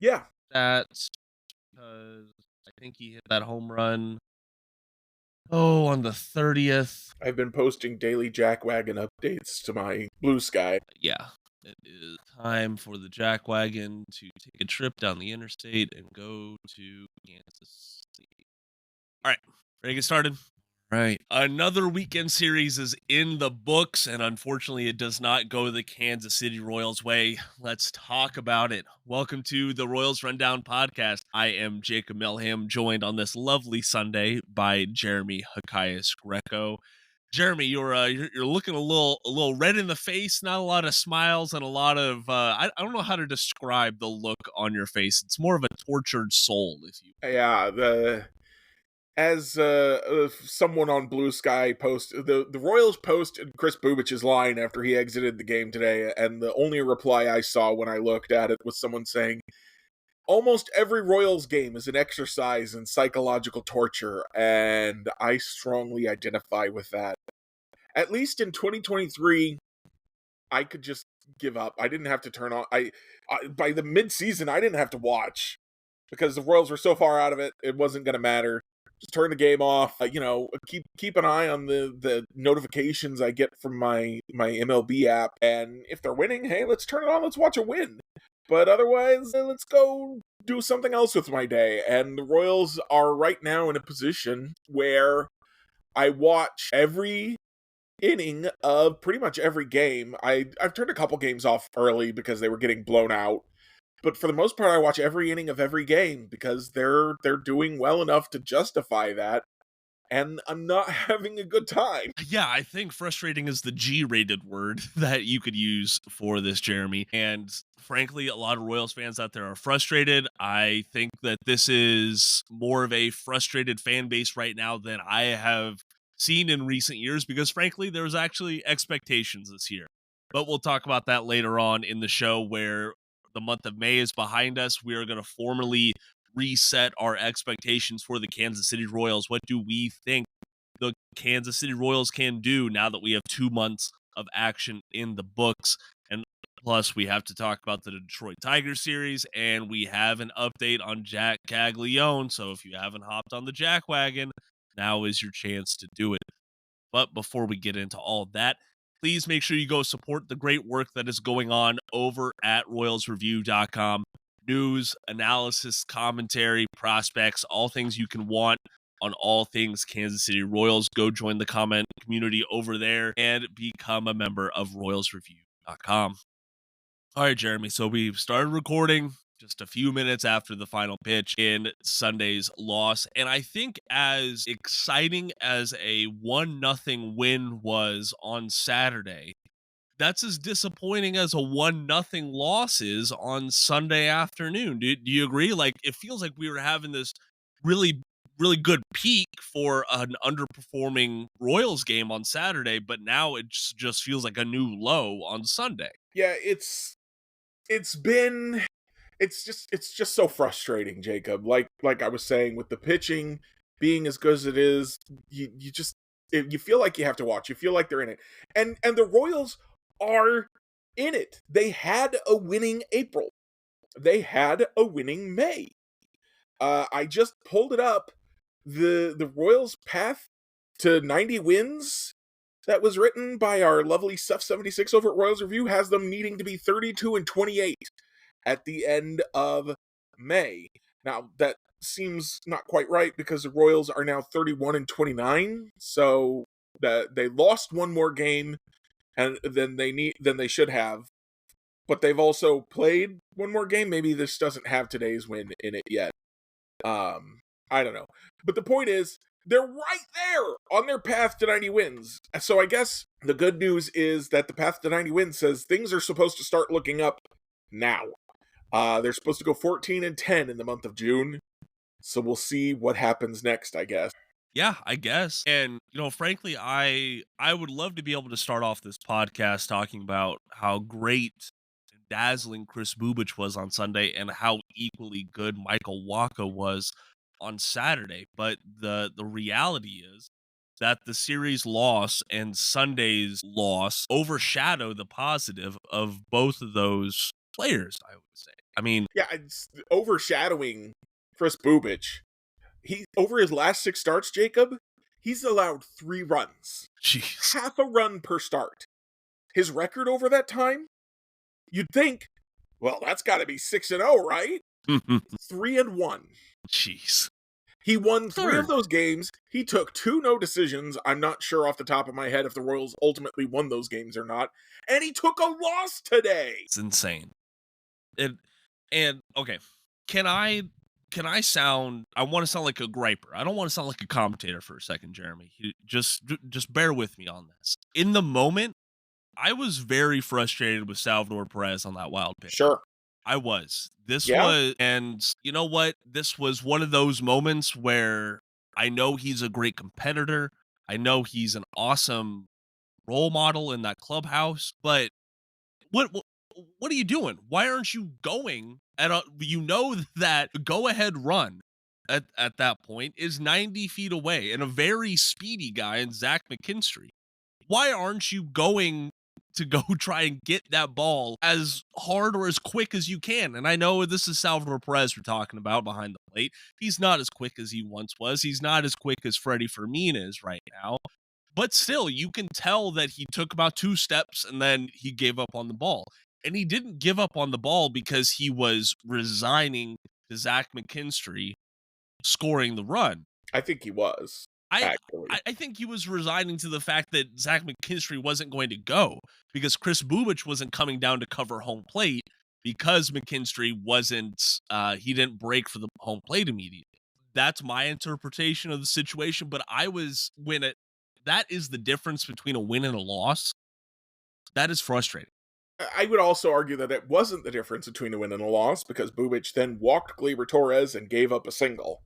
Yeah. That's because I think he hit that home run. Oh, on the 30th. I've been posting daily jackwagon updates to my Blue Sky. Yeah, it is time for the jackwagon to take a trip down the interstate and go to Kansas City. All right, ready to get started? Right. Another weekend series is in the books, and unfortunately, it does not go the Kansas City Royals way. Let's talk about it. Welcome to the Royals Rundown podcast. I am Jacob Milham, joined on this lovely Sunday by Jeremy Hokius Greco. Jeremy, you're looking a little red in the face. Not a lot of smiles and a lot of I don't know how to describe the look on your face. It's more of a tortured soul, if you. Yeah, as someone on Blue Sky the Royals posted Kris Bubic's line after he exited the game today, and the only reply I saw when I looked at it was someone saying, "Almost every Royals game is an exercise in psychological torture," and I strongly identify with that. At least in 2023, I could just give up. I didn't have to turn on. I by the mid-season, I didn't have to watch because the Royals were so far out of it. It wasn't going to matter. Just turn the game off. Keep an eye on the notifications I get from my MLB app, and if they're winning, hey, let's turn it on. Let's watch a win. But otherwise, let's go do something else with my day. And the Royals are right now in a position where I watch every inning of pretty much every game. I've turned a couple games off early because they were getting blown out. But for the most part, I watch every inning of every game because they're doing well enough to justify that, and I'm not having a good time. Yeah, I think frustrating is the G-rated word that you could use for this, Jeremy. And frankly, a lot of Royals fans out there are frustrated. I think that this is more of a frustrated fan base right now than I have seen in recent years because frankly, there's actually expectations this year. But we'll talk about that later on in the show where the month of May is behind us. We are going to formally reset our expectations for the Kansas City Royals. What do we think the Kansas City Royals can do now that we have 2 months of action in the books? And plus, we have to talk about the Detroit Tigers series, and we have an update on Jack Caglione. So if you haven't hopped on the Jack wagon, now is your chance to do it. But before we get into all that, please make sure you go support the great work that is going on over at royalsreview.com. News, analysis, commentary, prospects, all things you can want on all things Kansas City Royals. Go join the comment community over there and become a member of royalsreview.com. All right, Jeremy. So we started recording just a few minutes after the final pitch in Sunday's loss. And I think as exciting as a 1-0 win was on Saturday, that's as disappointing as a 1-0 loss is on Sunday afternoon. Do you agree? Like, it feels like we were having this really, really good peak for an underperforming Royals game on Saturday, but now it just feels like a new low on Sunday. Yeah, it's just so frustrating, Jacob. Like I was saying, with the pitching being as good as it is, you feel like you have to watch. You feel like they're in it, and the Royals are in it. They had a winning April. They had a winning May. I just pulled it up. The Royals' path to 90 wins that was written by our lovely Stuff 76 over at Royals Review has them needing to be 32-28 at the end of May. Now, that seems not quite right because the Royals are now 31-29, so that they lost one more game and than they should have. But they've also played one more game. Maybe this doesn't have today's win in it yet. I don't know. But the point is, they're right there on their path to 90 wins. So I guess the good news is that the path to 90 wins says things are supposed to start looking up now. They're supposed to go 14-10 in the month of June. So we'll see what happens next, I guess. Yeah, I guess. And frankly, I would love to be able to start off this podcast talking about how great and dazzling Kris Bubic was on Sunday and how equally good Maikel Waka was on Saturday. But the reality is that the series loss and Sunday's loss overshadow the positive of both of those players, I would say. I mean, Yeah, it's overshadowing Kris Bubic. He over his last 6 starts, Jacob, he's allowed 3 runs. jeez. Half a run per start. His record over that time, you'd think, well, that's got to be 6-0, right? 3-1. Jeez. He won 3 of Third. those games. He took 2 no decisions. I'm not sure off the top of my head if the Royals ultimately won those games or not. And he took a loss today. It's insane. And okay, can I sound, I want to sound like a griper. I don't want to sound like a commentator for a second, Jeremy. Just bear with me on this. In the moment, I was very frustrated with Salvador Perez on that wild pitch. Sure. I was. This Yeah. was, and you know what? This was one of those moments where I know he's a great competitor. I know he's an awesome role model in that clubhouse, but what what are you doing? Why aren't you going at a, you know, that go ahead run at that point is 90 feet away and a very speedy guy in Zach McKinstry. Why aren't you going to go try and get that ball as hard or as quick as you can? And I know this is Salvador Perez we're talking about behind the plate. He's not as quick as he once was. He's not as quick as Freddie Fermin is right now. But still, you can tell that he took about 2 steps and then he gave up on the ball. And he didn't give up on the ball because he was resigning to Zach McKinstry scoring the run. I think he was. Actually. I think he was resigning to the fact that Zach McKinstry wasn't going to go because Kris Bubic wasn't coming down to cover home plate because McKinstry wasn't, he didn't break for the home plate immediately. That's my interpretation of the situation, but that is the difference between a win and a loss. That is frustrating. I would also argue that it wasn't the difference between a win and a loss because Bubich then walked Gleyber Torres and gave up a single.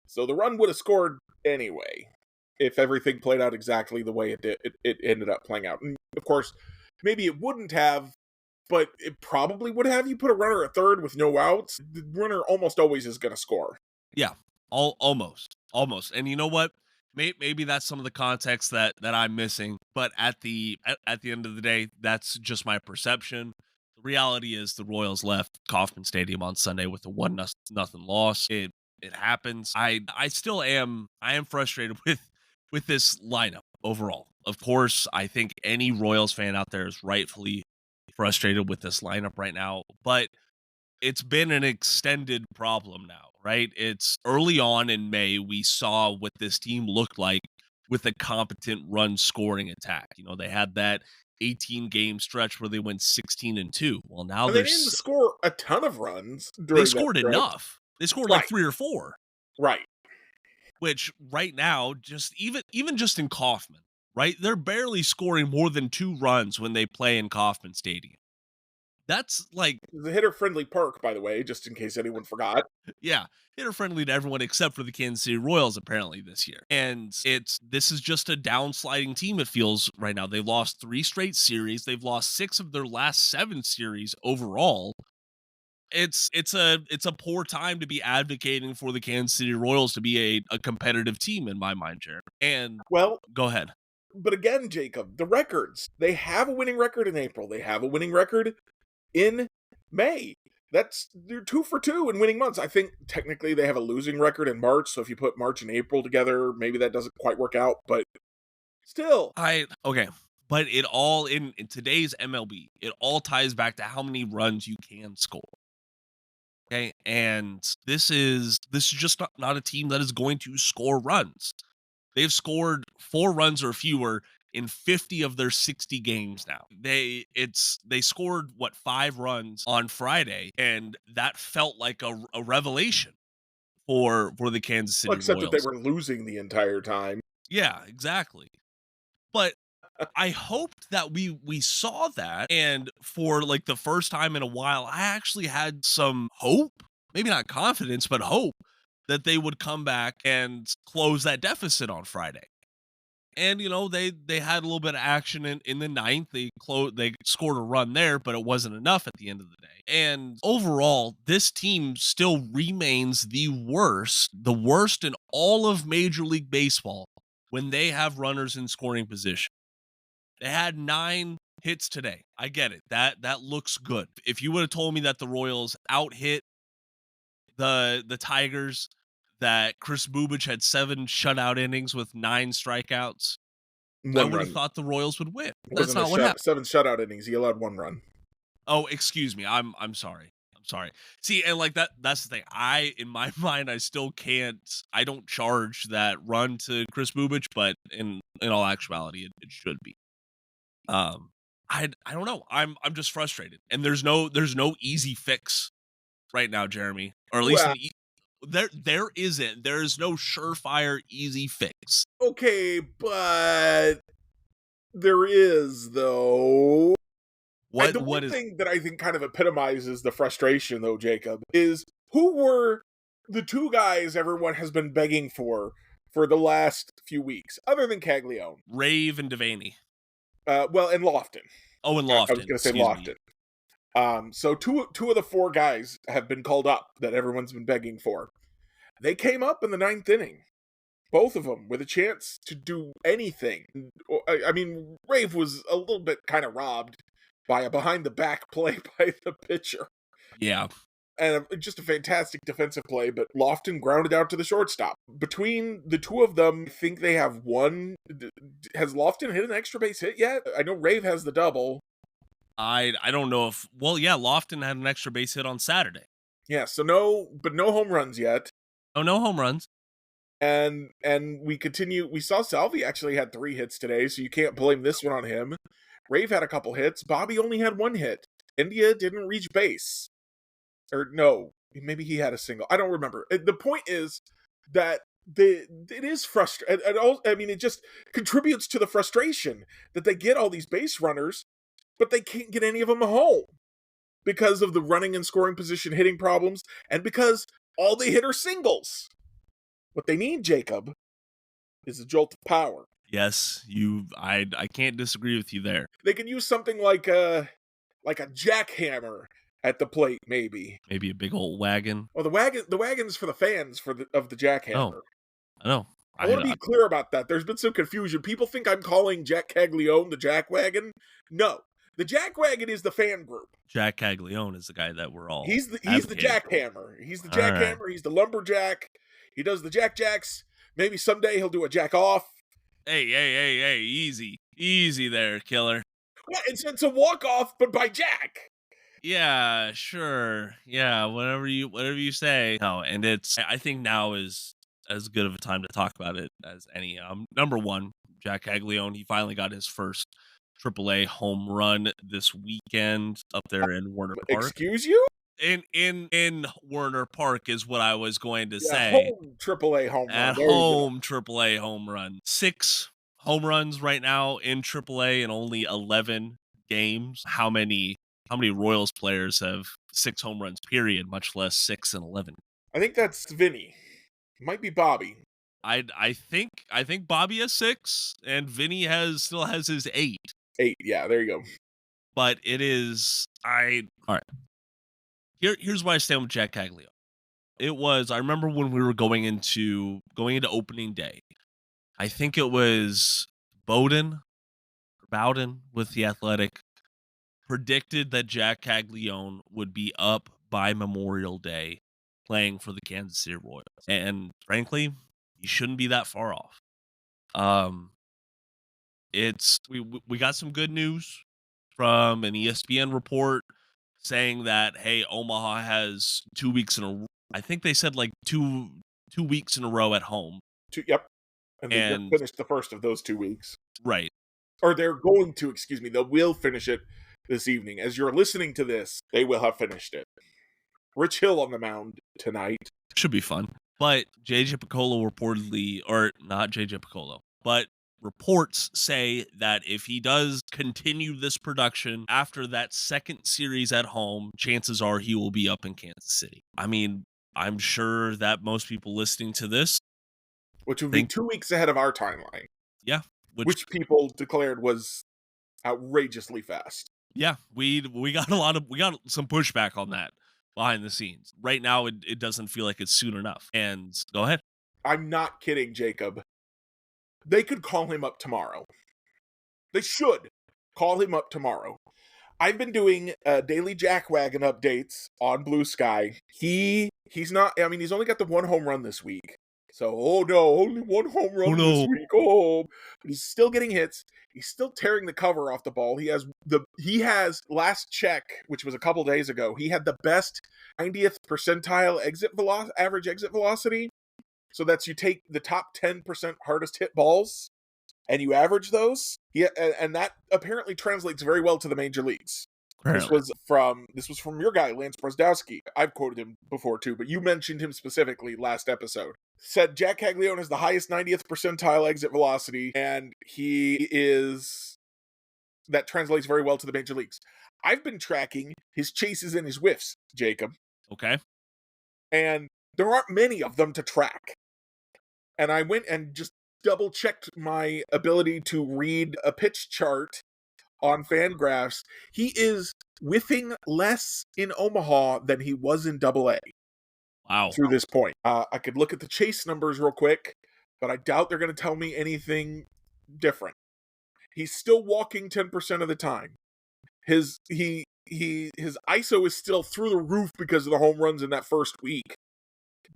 So the run would have scored anyway if everything played out exactly the way it did. It ended up playing out. And of course, maybe it wouldn't have, but it probably would have. You put a runner at third with no outs, the runner almost always is going to score. Yeah, almost. And you know what? Maybe that's some of the context that I'm missing. But at the end of the day, that's just my perception. The reality is the Royals left Kauffman Stadium on Sunday with a 1-0 loss. It happens. I am frustrated with this lineup overall. Of course, I think any Royals fan out there is rightfully frustrated with this lineup right now, but it's been an extended problem now, right? It's early on in May, we saw what this team looked like with a competent run scoring attack. You know, they had that 18 game stretch where they went 16-2. Well, now And they didn't score a ton of runs during they scored that stretch. enough. They scored like 3 or 4. Right. Which right now, just even just in Kauffman, right? They're barely scoring more than 2 runs when they play in Kauffman Stadium. That's like the hitter-friendly park, by the way, just in case anyone forgot. Yeah, hitter-friendly to everyone except for the Kansas City Royals apparently this year. And this is just a downsliding team, it feels right now. They lost 3 straight series. They've lost 6 of their last 7 series overall. It's a poor time to be advocating for the Kansas City Royals to be a competitive team in my mind, Jared. And well, go ahead. But again, Jacob, the records. They have a winning record in April. They have a winning record in May. They're 2 for 2 in winning months. I think technically they have a losing record in March, so if you put March and April together, maybe that doesn't quite work out, but still. Okay. But it all in today's MLB, it all ties back to how many runs you can score. Okay, and this is just not a team that is going to score runs. They've scored 4 runs or fewer in 50 of their 60 games now. They scored 5 runs on Friday, and that felt like a revelation for the Kansas City Except Royals. that they were losing the entire time. Yeah, exactly. But I hoped that we saw that, and for like the first time in a while, I actually had some hope, maybe not confidence, but hope that they would come back and close that deficit on Friday. And you know, they had a little bit of action in the 9th. They scored a run there, but it wasn't enough at the end of the day. And overall, this team still remains the worst in all of Major League Baseball when they have runners in scoring position. They had 9 hits today. I get it. That looks good. If you would have told me that the Royals out hit the Tigers, that Kris Bubic had 7 shutout innings with 9 strikeouts, I One would have run. thought the Royals would win. It That's wasn't not what happened. 7 shutout innings. He allowed 1 run. Oh, excuse me. I'm sorry. I'm sorry. See, and like that's the thing. In my mind, I don't charge that run to Kris Bubic, but in all actuality, it should be. I don't know. I'm just frustrated. And there's no easy fix right now, Jeremy. Or at least Well, there isn't. There is no surefire easy fix. okay, but there is, though. The What one is thing that I think kind of epitomizes the frustration, though, Jacob, is who were the 2 guys everyone has been begging for the last few weeks, other than Caglione? Rave and Devaney? Well, and Lofton. Oh, and I was Lofton. going to say Excuse Lofton. me. So two of the 4 guys have been called up that everyone's been begging for. They came up in the 9th inning. Both of them with a chance to do anything. I mean, Rave was a little bit kind of robbed by a behind-the-back play by the pitcher. Yeah. And just a fantastic defensive play, but Lofton grounded out to the shortstop. Between the 2 of them, I think they have one. Has Lofton hit an extra base hit yet? I know Rave has the double. I don't know if Lofton had an extra base hit on Saturday. Yeah, so no home runs yet. Oh, no home runs. And we continue. We saw Salvi actually had 3 hits today, so you can't blame this one on him. Rave had a couple hits. Bobby only had 1 hit. India didn't reach base. Or no, maybe he had a single. I don't remember. The point is that it is frustrating. I mean, it just contributes to the frustration that they get all these base runners, but they can't get any of them home because of the running and scoring position hitting problems, and because all they hit are singles. What they need, Jacob, is a jolt of power. Yes, I can't disagree with you there. They could use something like a jackhammer at the plate, maybe. Maybe a big old wagon. Well, the wagon's for the fans of the jackhammer. I know. I want to be clear about that. There's been some confusion. People think I'm calling Jack Caglione the jack wagon. No, the jack wagon is the fan group. Jack Caglione is the guy that we're all. He's the jackhammer. He's the jackhammer. Right. He's the lumberjack. He does the jacks. Maybe someday he'll do a jack off. Hey, easy there, killer. Well, it's a walk off, but by Jack. Yeah, sure. Yeah, whatever you say. No, and I think now is as good of a time to talk about it as any. Number 1, Jack Caglione. He finally got his first AAA home run this weekend up there in Werner Park. Excuse you? In Werner Park is what I was going to say. Home AAA home run. At home AAA home run. 6 home runs right now in AAA in only 11 games. How many Royals players have 6 home runs, period, much less 6 and 11? I think that's Vinny. Might be Bobby. I think Bobby has 6, and Vinny still has his 8. 8, yeah, there you go. But it is all right. Here's why I stand with Jack Caglione. I remember when we were going into opening day. I think it was Bowden with the Athletic predicted that Jack Caglione would be up by Memorial Day playing for the Kansas City Royals. And frankly, he shouldn't be that far off. We got some good news from an ESPN report saying that, hey, Omaha has 2 weeks in a row. I think they said like two weeks in a row at home. Yep. And they just finished the first of those 2 weeks. Right. Or they're going to, they will finish it this evening. As you're listening to this, they will have finished it. Rich Hill on the mound tonight. Should be fun. But JJ Piccolo reportedly, or not JJ Piccolo, but reports say that if he does continue this production after that second series at home, chances are he will be up in Kansas City. I mean, I'm sure that most people listening to this, which would be 2 weeks ahead of our timeline. Yeah. Which people declared was outrageously fast. Yeah, we got some pushback on that behind the scenes. Right now, it doesn't feel like it's soon enough. And go ahead. I'm not kidding, Jacob. They could call him up tomorrow. They should Call him up tomorrow. I've been doing daily jackwagon updates on Blue Sky. He's not, I mean, he's only got the 1 home run this week. So, oh no, only 1 home run this week. Oh, but he's still getting hits. He's still tearing the cover off the ball. He has last check, which was a couple days ago, he had the best 90th percentile average exit velocity. So that's, you take the top 10% hardest hit balls and you average those. And that apparently translates very well to the major leagues. This was from your guy, Lance Brzdowski. I've quoted him before too, but you mentioned him specifically last episode. Said Jack Caglione has the highest 90th percentile exit velocity, and that translates very well to the major leagues. I've been tracking his chases and his whiffs, Jacob. Okay. And there aren't many of them to track. And I went and just double-checked my ability to read a pitch chart on Fangraphs. He is whiffing less in Omaha than he was in AA. Wow. Through this point. I could look at the chase numbers real quick, but I doubt they're going to tell me anything different. He's still walking 10% of the time. His ISO is still through the roof because of the home runs in that first week.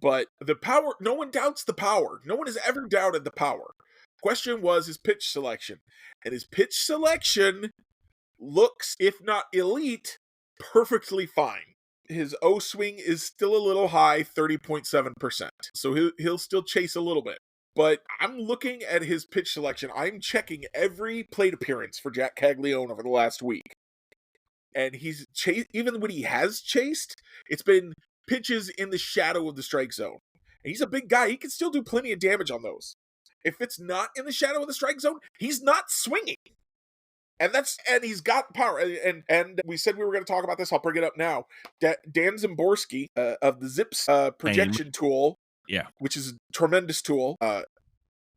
But the power, no one doubts the power. No one has ever doubted the power. Question was his pitch selection. And his pitch selection looks, if not elite, perfectly fine. His O swing is still a little high, 30.7%. So he'll still chase a little bit. But I'm looking at his pitch selection. I'm checking every plate appearance for Jack Caglione over the last week. And he's chased, even when he has chased, it's been pitches in the shadow of the strike zone. And he's a big guy. He can still do plenty of damage on those. If it's not in the shadow of the strike zone, he's not swinging. And he's got power. And we said we were going to talk about this. I'll bring it up now. Dan Zimborski of the Zips projection tool, which is a tremendous tool,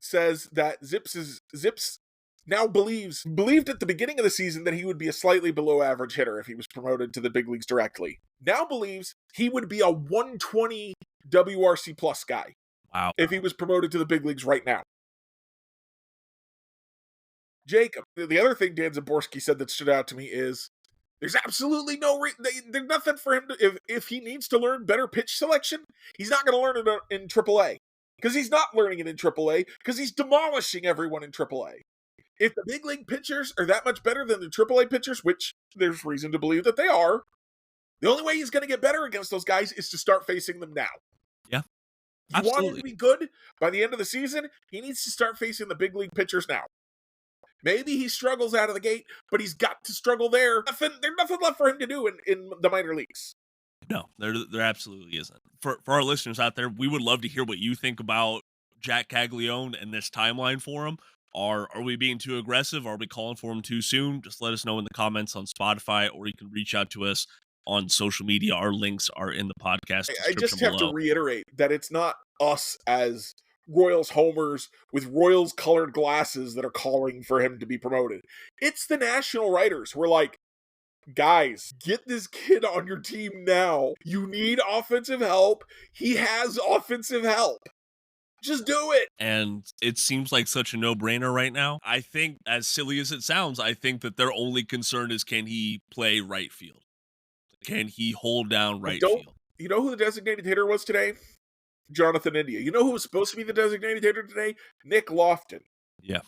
says that Zips now believed at the beginning of the season that he would be a slightly below average hitter if he was promoted to the big leagues directly. Now believes he would be a 120 WRC plus guy. Wow. If he was promoted to the big leagues right now. Jacob, the other thing Dan Zimborski said that stood out to me is there's absolutely there's nothing for him to, if he needs to learn better pitch selection, he's not going to learn it in AAA. Because he's not learning it in AAA, because he's demolishing everyone in AAA. If the big league pitchers are that much better than the AAA pitchers, which there's reason to believe that they are, the only way he's going to get better against those guys is to start facing them now. Yeah. You want him to be good by the end of the season, he needs to start facing the big league pitchers now. Maybe he struggles out of the gate, but he's got to struggle there. There's nothing left for him to do in the minor leagues. No, there absolutely isn't. For our listeners out there, we would love to hear what you think about Jack Caglione and this timeline for him. Are we being too aggressive? Are we calling for him too soon? Just let us know in the comments on Spotify, or you can reach out to us on social media. Our links are in the podcast description I just have below. to reiterate that it's not us as Royals homers with Royals colored glasses that are calling for him to be promoted. It's the national writers who are like, guys, get this kid on your team now. You need offensive help. He has offensive help. Just do it. And it seems like such a no-brainer right now. I think, as silly as it sounds, I think that their only concern is, can he play right field? Can he hold down right field? You know who the designated hitter was today? Jonathan India. You know who was supposed to be the designated hitter today? Nick Lofton. Yeah.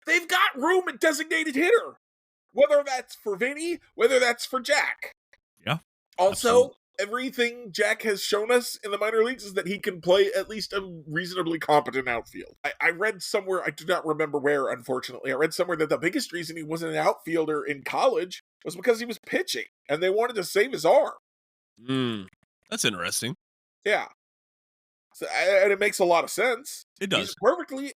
They've got room at designated hitter. Whether that's for Vinny, whether that's for Jack. Yeah. Also, absolutely. Everything Jack has shown us in the minor leagues is that he can play at least a reasonably competent outfield. I read somewhere, I do not remember where, unfortunately, I read somewhere that the biggest reason he wasn't an outfielder in college was because he was pitching, and they wanted to save his arm. That's interesting. Yeah. So, and it makes a lot of sense. It does. He's a perfectly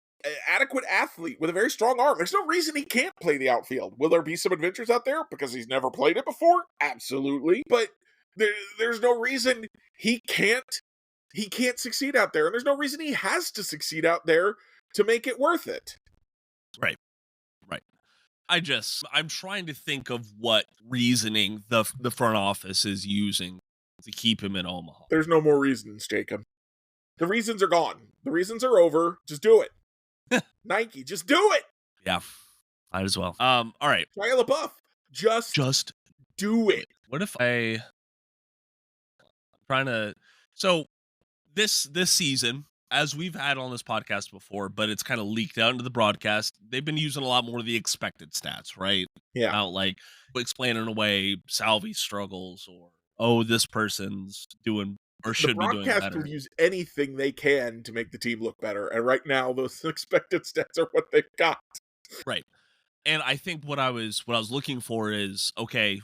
adequate athlete with a very strong arm. There's no reason he can't play the outfield. Will there be some adventures out there because he's never played it before? Absolutely. But there's no reason he can't succeed out there. And there's no reason he has to succeed out there to make it worth it. Right. I'm trying to think of what reasoning the front office is using to keep him in Omaha. There's no more reasons, Jacob. The reasons are gone. The reasons are over. Just do it. Nike, just do it. Yeah. Might as well. All right. Shia LaBeouf. Just do it. What if I'm trying to so this season, as we've had on this podcast before, but it's kind of leaked out into the broadcast, they've been using a lot more of the expected stats, right? Yeah. About like explaining away Salvi's struggles or this person's doing or should be doing broadcast better. will use anything they can to make the team look better, and right now those expected stats are what they've got. Right. And I think what I was looking for is, okay,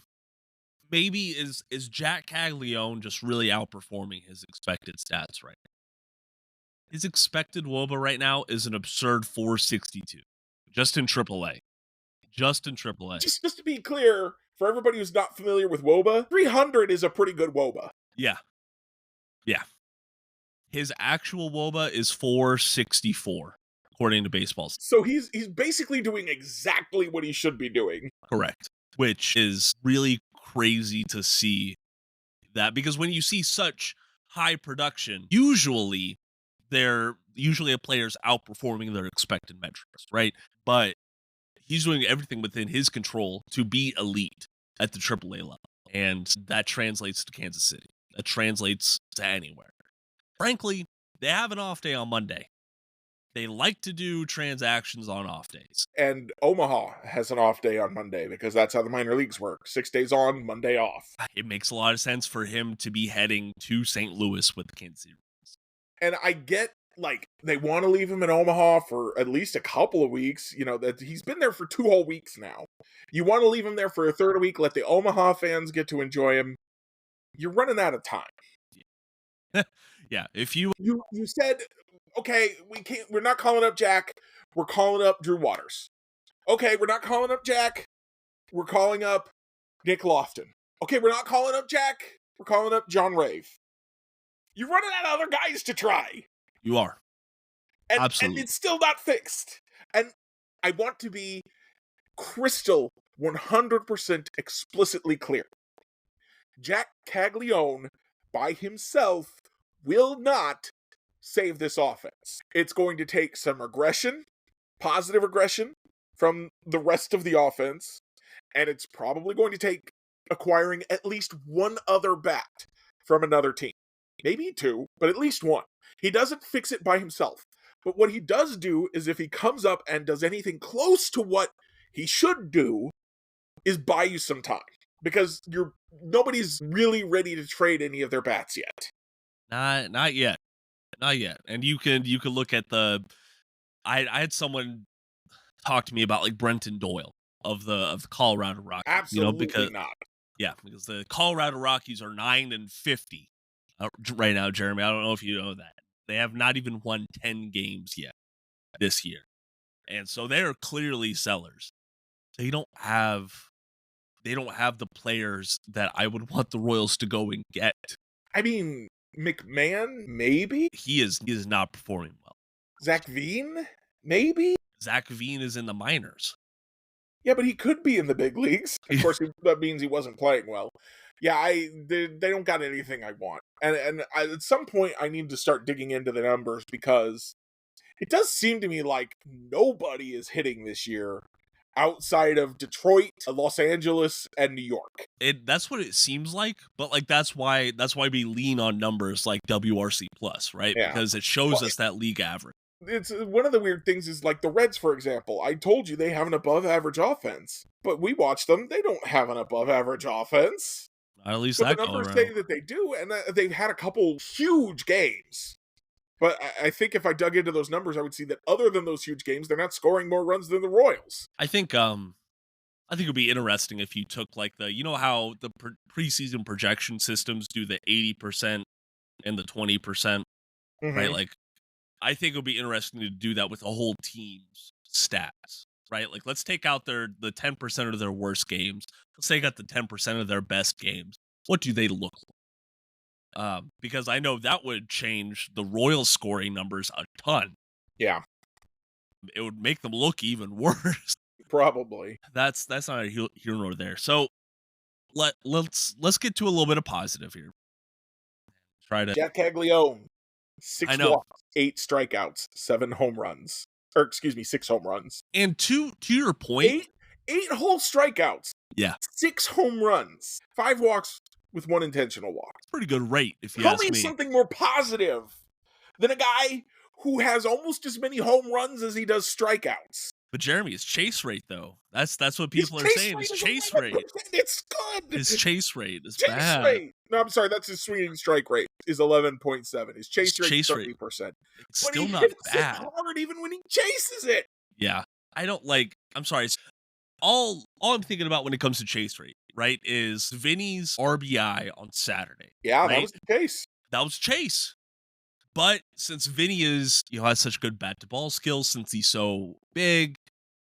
maybe is Jack Caglione just really outperforming his expected stats right now? His expected WOBA right now is an absurd 462, just in AAA. Just in AAA. Just to be clear, for everybody who's not familiar with WOBA, 300 is a pretty good WOBA. Yeah. Yeah. His actual WOBA is 464, according to Baseball's. So he's basically doing exactly what he should be doing. Correct. Which is really crazy to see that, because when you see such high production, usually a player's outperforming their expected metrics, right? But he's doing everything within his control to be elite at the AAA level. And that translates to Kansas City. That translates to anywhere. Frankly, they have an off day on Monday. They like to do transactions on off days. And Omaha has an off day on Monday because that's how the minor leagues work. 6 days on, Monday off. It makes a lot of sense for him to be heading to St. Louis with the Kansas City Royals. And I get, like, they want to leave him in Omaha for at least a couple of weeks. You know, that he's been there for 2 whole weeks now. You want to leave him there for a third week, let the Omaha fans get to enjoy him. You're running out of time. Yeah, if you said, okay, we're not calling up Jack, we're calling up Drew Waters. Okay, we're not calling up Jack, we're calling up Nick Lofton. Okay, we're not calling up Jack, we're calling up John Rave. You're running out of other guys to try. You are. Absolutely. And it's still not fixed. And I want to be crystal 100% explicitly clear. Jack Caglione by himself will not save this offense. It's going to take some aggression, positive aggression from the rest of the offense, and it's probably going to take acquiring at least one other bat from another team. Maybe 2, but at least 1. He doesn't fix it by himself. But what he does do is if he comes up and does anything close to what he should do is buy you some time. Because nobody's really ready to trade any of their bats yet. Not yet. Not yet. And you could look at I had someone talk to me about like Brenton Doyle of the Colorado Rockies. Absolutely not. Yeah, because the Colorado Rockies are 9-50 right now, Jeremy. I don't know if you know that. They have not even won 10 games yet this year. And so they are clearly sellers. They don't have the players that I would want the Royals to go and get. I mean, McMahon, maybe? He is not performing well. Zach Veen, maybe? Zach Veen is in the minors. Yeah, but he could be in the big leagues. Of course, that means he wasn't playing well. Yeah, they don't got anything I want. And at some point, I need to start digging into the numbers because it does seem to me like nobody is hitting this year outside of Detroit, Los Angeles, and New York. That's what it seems like, but like that's why we lean on numbers like WRC plus, right? Yeah. Because it shows us that league average. It's one of the weird things is like the Reds, for example. I told you they have an above average offense, but we watch them; they don't have an above average offense. At least but that the numbers say that they do, and they've had a couple huge games. But I think if I dug into those numbers, I would see that other than those huge games, they're not scoring more runs than the Royals. I think it would be interesting if you took like how the preseason projection systems do the 80% and the 20%, Mm-hmm. right? Like, I think it would be interesting to do that with a whole team's stats, right? Like, let's take out the 10% of their worst games. Let's take out the 10% of their best games. What do they look like? Because I know that would change the Royals scoring numbers a ton. Yeah. It would make them look even worse. Probably. That's not a here nor there. So let's get to a little bit of positive here. Try to Jack Caglione, 6 walks, 8 strikeouts, 7 home runs. or excuse me, 6 home runs. And to your point, Eight whole strikeouts. yeah, 6 home runs. 5 walks with 1 intentional walk. it's pretty good rate if you Tell ask me me. something more positive than a guy who has almost as many home runs as he does strikeouts. But Jeremy, his chase rate though. That's what people are saying. His chase rate. It's good. His chase rate is Chase bad. rate. No, I'm sorry. That's his swinging strike rate is 11.7. His chase rate is 30%. It's but still he not hits bad. it hard even when he chases it. Yeah, I don't like. I'm sorry. All I'm thinking about when it comes to chase rate, right, is Vinny's RBI on Saturday. Yeah, right? that was the case. That was chase. But since Vinny is, has such good bat to ball skills, since he's so big,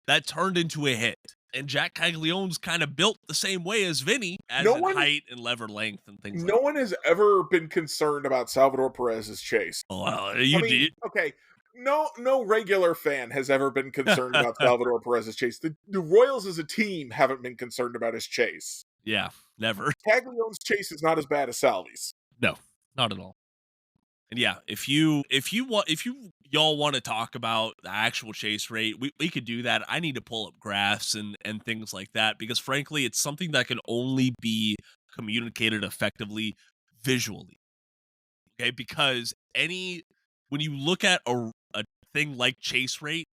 that turned into a hit. And Jack Caglione's kind of built the same way as Vinny, as in height and lever length and things like that. No one has ever been concerned about Salvador Perez's chase. Well, did. Okay. No regular fan has ever been concerned about Salvador Perez's chase. The Royals as a team haven't been concerned about his chase. Yeah, never. Caglione's chase is not as bad as Salvi's. No, not at all. And yeah, if y'all want to talk about the actual chase rate, we could do that. I need to pull up graphs and things like that because frankly, it's something that can only be communicated effectively visually. Okay, because when you look at a thing like chase rate,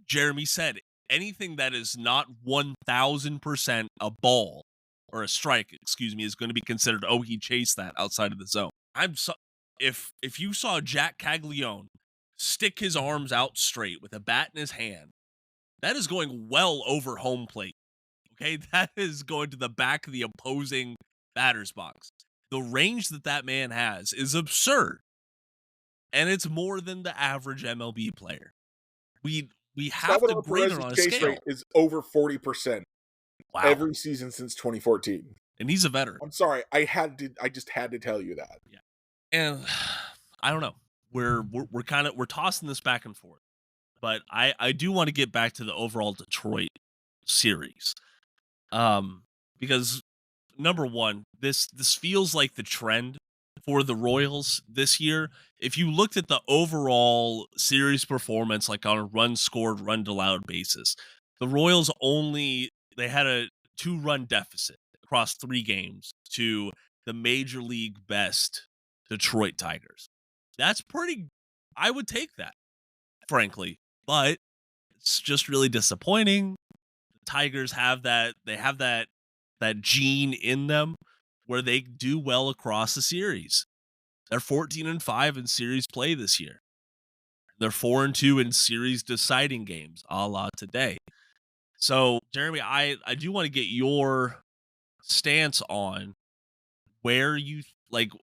Jeremy said anything that is not 1,000% a ball or a strike, is going to be considered, oh, he chased that outside of the zone. If you saw Jack Caglione stick his arms out straight with a bat in his hand, that is going well over home plate. Okay, that is going to the back of the opposing batter's box. The range that man has is absurd, and it's more than the average MLB player. We have Salvador to bring it Perez's on a chase scale. rate is over 40%. Wow. Every season since 2014. And he's a veteran. I'm sorry, I just had to tell you that. Yeah. And I don't know. We're tossing this back and forth. But I do want to get back to the overall Detroit series. Because number one, this feels like the trend for the Royals this year. If you looked at the overall series performance, like on a run scored, run allowed basis, the Royals they had a 2-run deficit across 3 games to the major league best Detroit Tigers. That's pretty, I would take that, frankly, but it's just really disappointing. The Tigers have that gene in them where they do well across the series. They're 14-5 in series play this year. They're 4-2 in series deciding games, a la today. So, Jeremy, I do want to get your stance on where you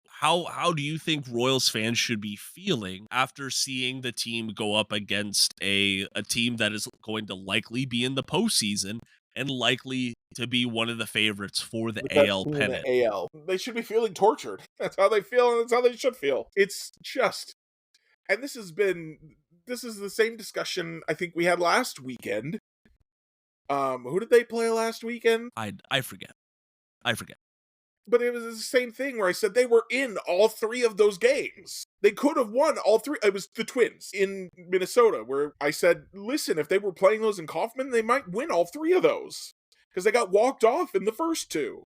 how do you think Royals fans should be feeling after seeing the team go up against a team that is going to likely be in the postseason and likely to be one of the favorites for the AL pennant? They should be feeling tortured. That's how they feel, and that's how they should feel. It's just, and this is the same discussion I think we had last weekend. Who did they play last weekend? I forget. But it was the same thing where I said they were in all 3 of those games. They could have won all 3. It was the Twins in Minnesota where I said, listen, if they were playing those in Kauffman, they might win all 3 of those because they got walked off in the first 2.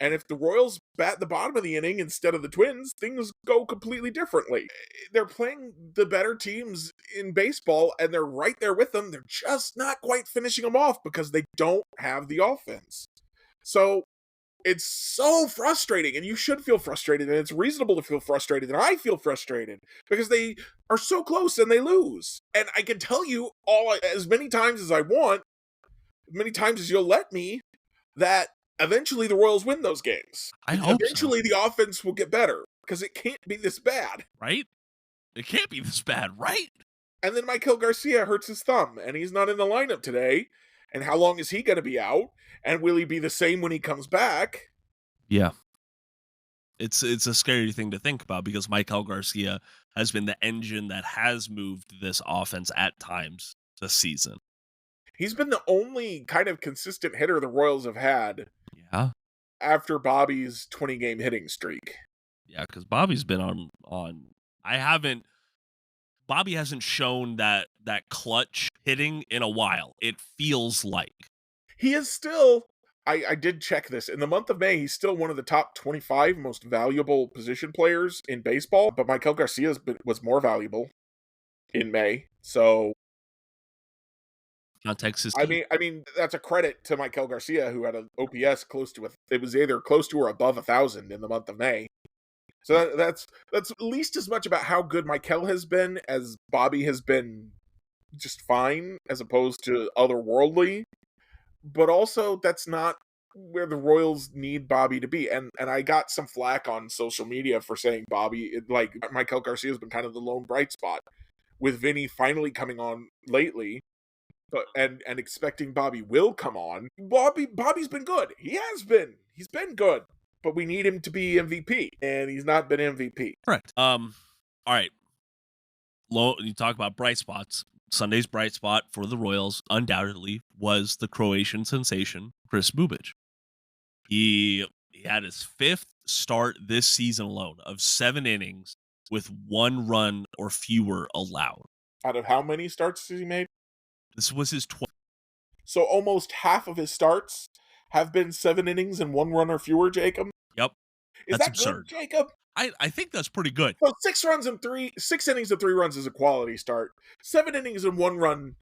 And if the Royals bat the bottom of the inning instead of the Twins, things go completely differently. They're playing the better teams in baseball, and they're right there with them. They're just not quite finishing them off because they don't have the offense. So it's so frustrating, and you should feel frustrated, and it's reasonable to feel frustrated, and I feel frustrated because they are so close and they lose. And I can tell you as many times as I want, as many times as you'll let me, that eventually the Royals win those games. I hope eventually the offense will get better because it can't be this bad. Right? It can't be this bad, right? And then Maikel Garcia hurts his thumb, and he's not in the lineup today. And how long is he going to be out? And will he be the same when he comes back? Yeah. It's a scary thing to think about because Maikel Garcia has been the engine that has moved this offense at times this season. He's been the only kind of consistent hitter the Royals have had. Yeah. After Bobby's 20-game hitting streak. Yeah, because Bobby's been on. I haven't Bobby hasn't shown that clutch hitting in a while. It feels like He is still, I did check this. In the month of May, he's still one of the top 25 most valuable position players in baseball, but Maikel Garcia was more valuable in May. So context is I key. mean that's a credit to Maikel Garcia, who had an OPS close to it was either close to or above 1,000 in the month of May. So that's at least as much about how good Maikel has been as Bobby has been just fine, as opposed to otherworldly. But also, that's not where the Royals need Bobby to be. And I got some flack on social media for saying Bobby, like Maikel Garcia has been kind of the lone bright spot, with Vinny finally coming on lately. But and expecting Bobby will come on. Bobby's been good. He's been good. But we need him to be MVP, and he's not been MVP. Correct. All right. You talk about bright spots. Sunday's bright spot for the Royals undoubtedly was the Croatian sensation, Kris Bubic. He had his 5th start this season alone of 7 innings with 1 run or fewer allowed. Out of how many starts has he made? This was his 12th. So almost half of his starts have been 7 innings and 1 run or fewer, Jacob? Yep. Is That's that absurd. good, Jacob? I think that's pretty good. So 6 innings and 3 runs is a quality start. 7 innings and 1 run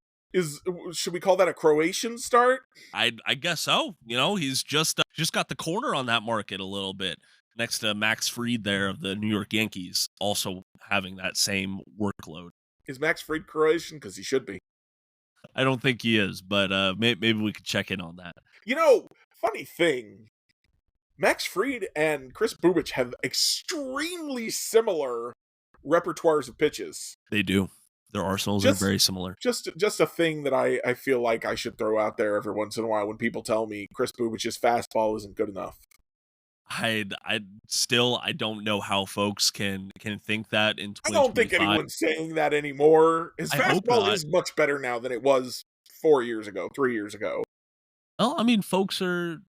should we call that a Croatian start? I guess so. You know, he's just got the corner on that market a little bit, next to Max Fried there of the New York Yankees, also having that same workload. Is Max Fried Croatian? Because he should be. I don't think he is, but maybe we could check in on that. You know, funny thing, Max Fried and Kris Bubic have extremely similar repertoires of pitches. They do. Their arsenals are very similar. Just a thing that I feel like I should throw out there every once in a while when people tell me Kris Bubic's fastball isn't good enough. I don't know how folks can think that in 2025. I don't think anyone's saying that anymore. His fastball is much better now than it was 4 years ago, 3 years ago. Well, I mean, folks are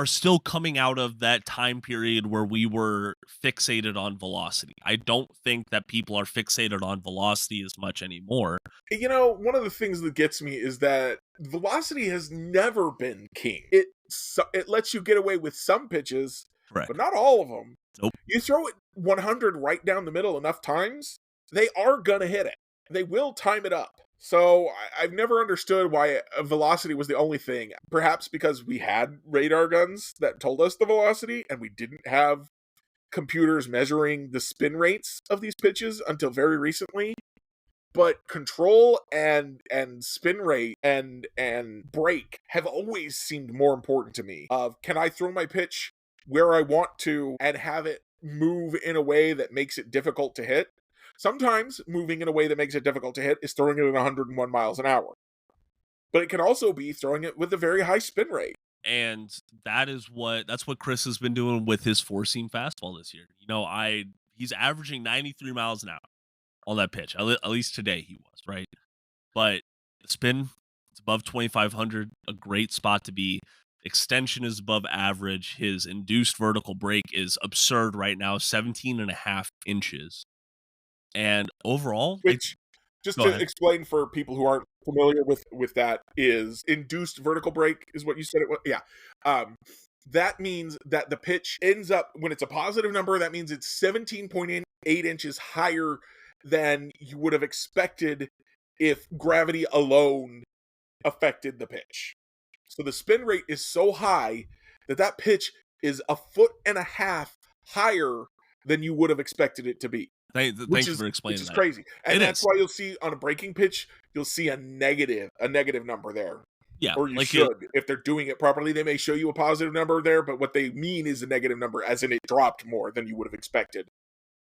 still coming out of that time period where we were fixated on velocity. I don't think that people are fixated on velocity as much anymore. You know, one of the things that gets me is that velocity has never been king. It lets you get away with some pitches, correct, but not all of them. Nope. You throw it 100 right down the middle enough times, they are gonna hit it. They will time it up. So I've never understood why velocity was the only thing. Perhaps because we had radar guns that told us the velocity, and we didn't have computers measuring the spin rates of these pitches until very recently. But control and spin rate and break have always seemed more important to me. Can I throw my pitch where I want to and have it move in a way that makes it difficult to hit? Sometimes moving in a way that makes it difficult to hit is throwing it at 101 miles an hour. But it can also be throwing it with a very high spin rate. And that's what Kris has been doing with his 4-seam fastball this year. You know, he's averaging 93 miles an hour on that pitch. At least today he was, right? But the spin, it's above 2,500, a great spot to be. Extension is above average. His induced vertical break is absurd right now, 17.5 inches. And overall, which, just to explain for people who aren't familiar with that, is induced vertical break is what you said it was. Yeah. That means that the pitch ends up, when it's a positive number, that means it's 17.8 inches higher than you would have expected if gravity alone affected the pitch. So the spin rate is so high that pitch is 1.5 feet higher than you would have expected it to be. Thanks for explaining that. Which is crazy. And that's why you'll see on a breaking pitch, you'll see a negative number there. Yeah. Or you should. If they're doing it properly, they may show you a positive number there, but what they mean is a negative number, as in it dropped more than you would have expected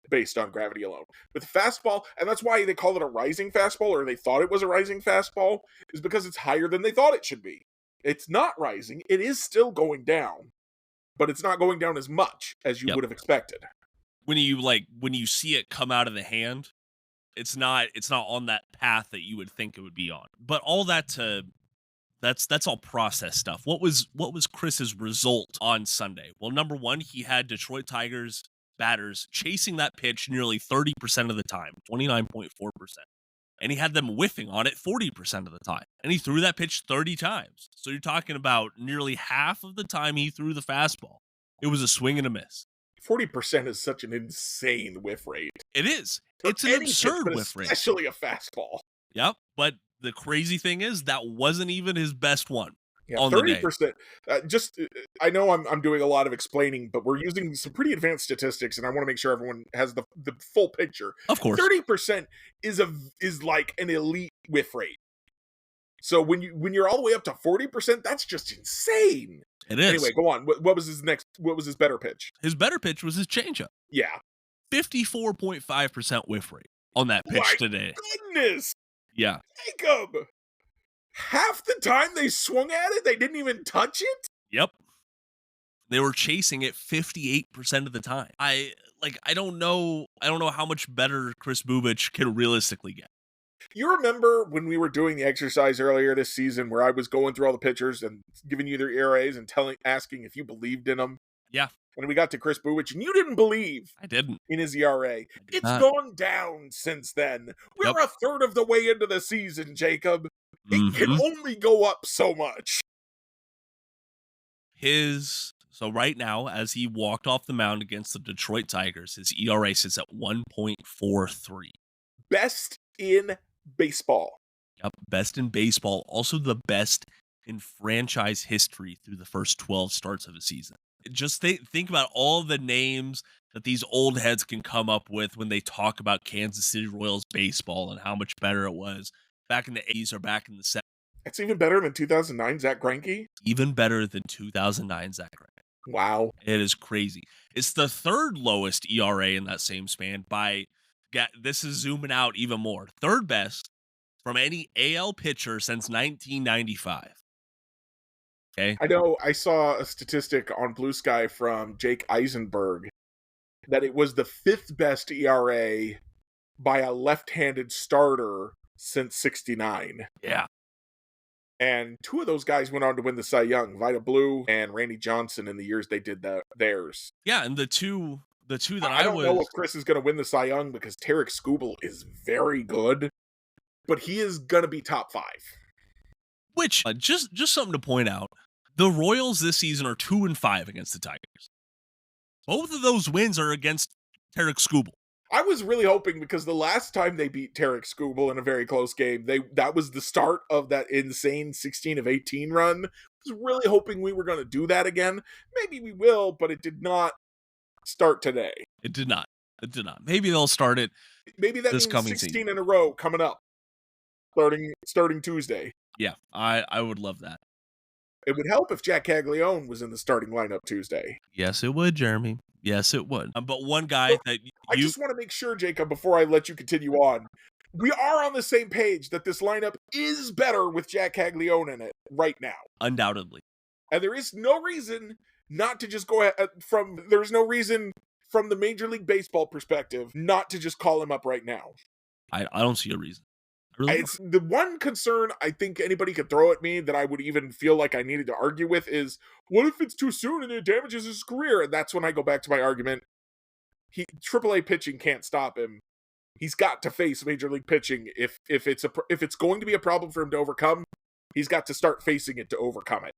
based on gravity alone. With the fastball, and that's why they call it a rising fastball, or they thought it was a rising fastball, is because it's higher than they thought it should be. It's not rising. It is still going down, but it's not going down as much as you would have expected. When you see it come out of the hand, it's not on that path that you would think it would be on. But all that's all process stuff. What was Kris's result on Sunday? Well, number one, he had Detroit Tigers batters chasing that pitch nearly 30% of the time, 29.4%. And he had them whiffing on it 40% of the time. And he threw that pitch 30 times. So you're talking about nearly half of the time he threw the fastball. It was a swing and a miss. 40% is such an insane whiff rate. It is. For It's an any absurd pitch, but whiff rate. especially a fastball. Yep. But the crazy thing is that wasn't even his best one. Yeah, on 30%. I know I'm doing a lot of explaining, but we're using some pretty advanced statistics, and I want to make sure everyone has the full picture. Of course, 30% is like an elite whiff rate. So when you're all the way up to 40%, that's just insane. It is. Anyway, go on. What was his better pitch? His better pitch was his changeup. Yeah, 54.5% whiff rate on that pitch today. Goodness, yeah, Jacob. Half the time they swung at it, they didn't even touch it? Yep. They were chasing it 58% of the time. I don't know how much better Kris Bubic can realistically get. You remember when we were doing the exercise earlier this season where I was going through all the pitchers and giving you their ERAs and asking if you believed in them? Yeah. And we got to Kris Bubic, and you didn't believe. I didn't. In his ERA. It's not. gone down since then. We're a third of the way into the season, Jacob. It can only go up so much. So right now, as he walked off the mound against the Detroit Tigers, his ERA sits at 1.43. Best in baseball. Yep, best in baseball. Also the best in franchise history through the first 12 starts of a season. Just think about all the names that these old heads can come up with when they talk about Kansas City Royals baseball and how much better it was back in the 80s or back in the 70s. It's even better than 2009 Zach Greinke? Even better than 2009 Zach Greinke. Wow. It is crazy. It's the third lowest ERA in that same span this is zooming out even more. Third best from any AL pitcher since 1995. Okay. I know I saw a statistic on Blue Sky from Jake Eisenberg that it was the fifth best ERA by a left-handed starter since 69. Yeah. And two of those guys went on to win the Cy Young, Vida Blue and Randy Johnson, in the years they did theirs. Yeah, and the two that I don't know if Kris is going to win the Cy Young because Tarek Skubal is very good, but he is going to be top 5. Which, just something to point out, the Royals this season are 2-5 against the Tigers. Both of those wins are against Tarek Skubal. I was really hoping, because the last time they beat Tarek Skubal in a very close game, that was the start of that insane 16 of 18 run. I was really hoping we were going to do that again. Maybe we will, but it did not start today. It did not. Maybe they'll start it. Maybe that this means coming 16 season. in a row coming up, starting Tuesday. Yeah, I would love that. It would help if Jack Caglione was in the starting lineup Tuesday. Yes, it would, Jeremy. Yes, it would. But one guy I just want to make sure, Jacob, before I let you continue on, we are on the same page that this lineup is better with Jack Caglione in it right now. Undoubtedly. And there is no reason not to just go ahead there's no reason from the Major League Baseball perspective not to just call him up right now. I don't see a reason. It's the one concern I think anybody could throw at me that I would even feel like I needed to argue with is, what if it's too soon and it damages his career? And that's when I go back to my argument. AAA pitching can't stop him. He's got to face Major League pitching if it's going to be a problem for him to overcome. He's got to start facing it to overcome it.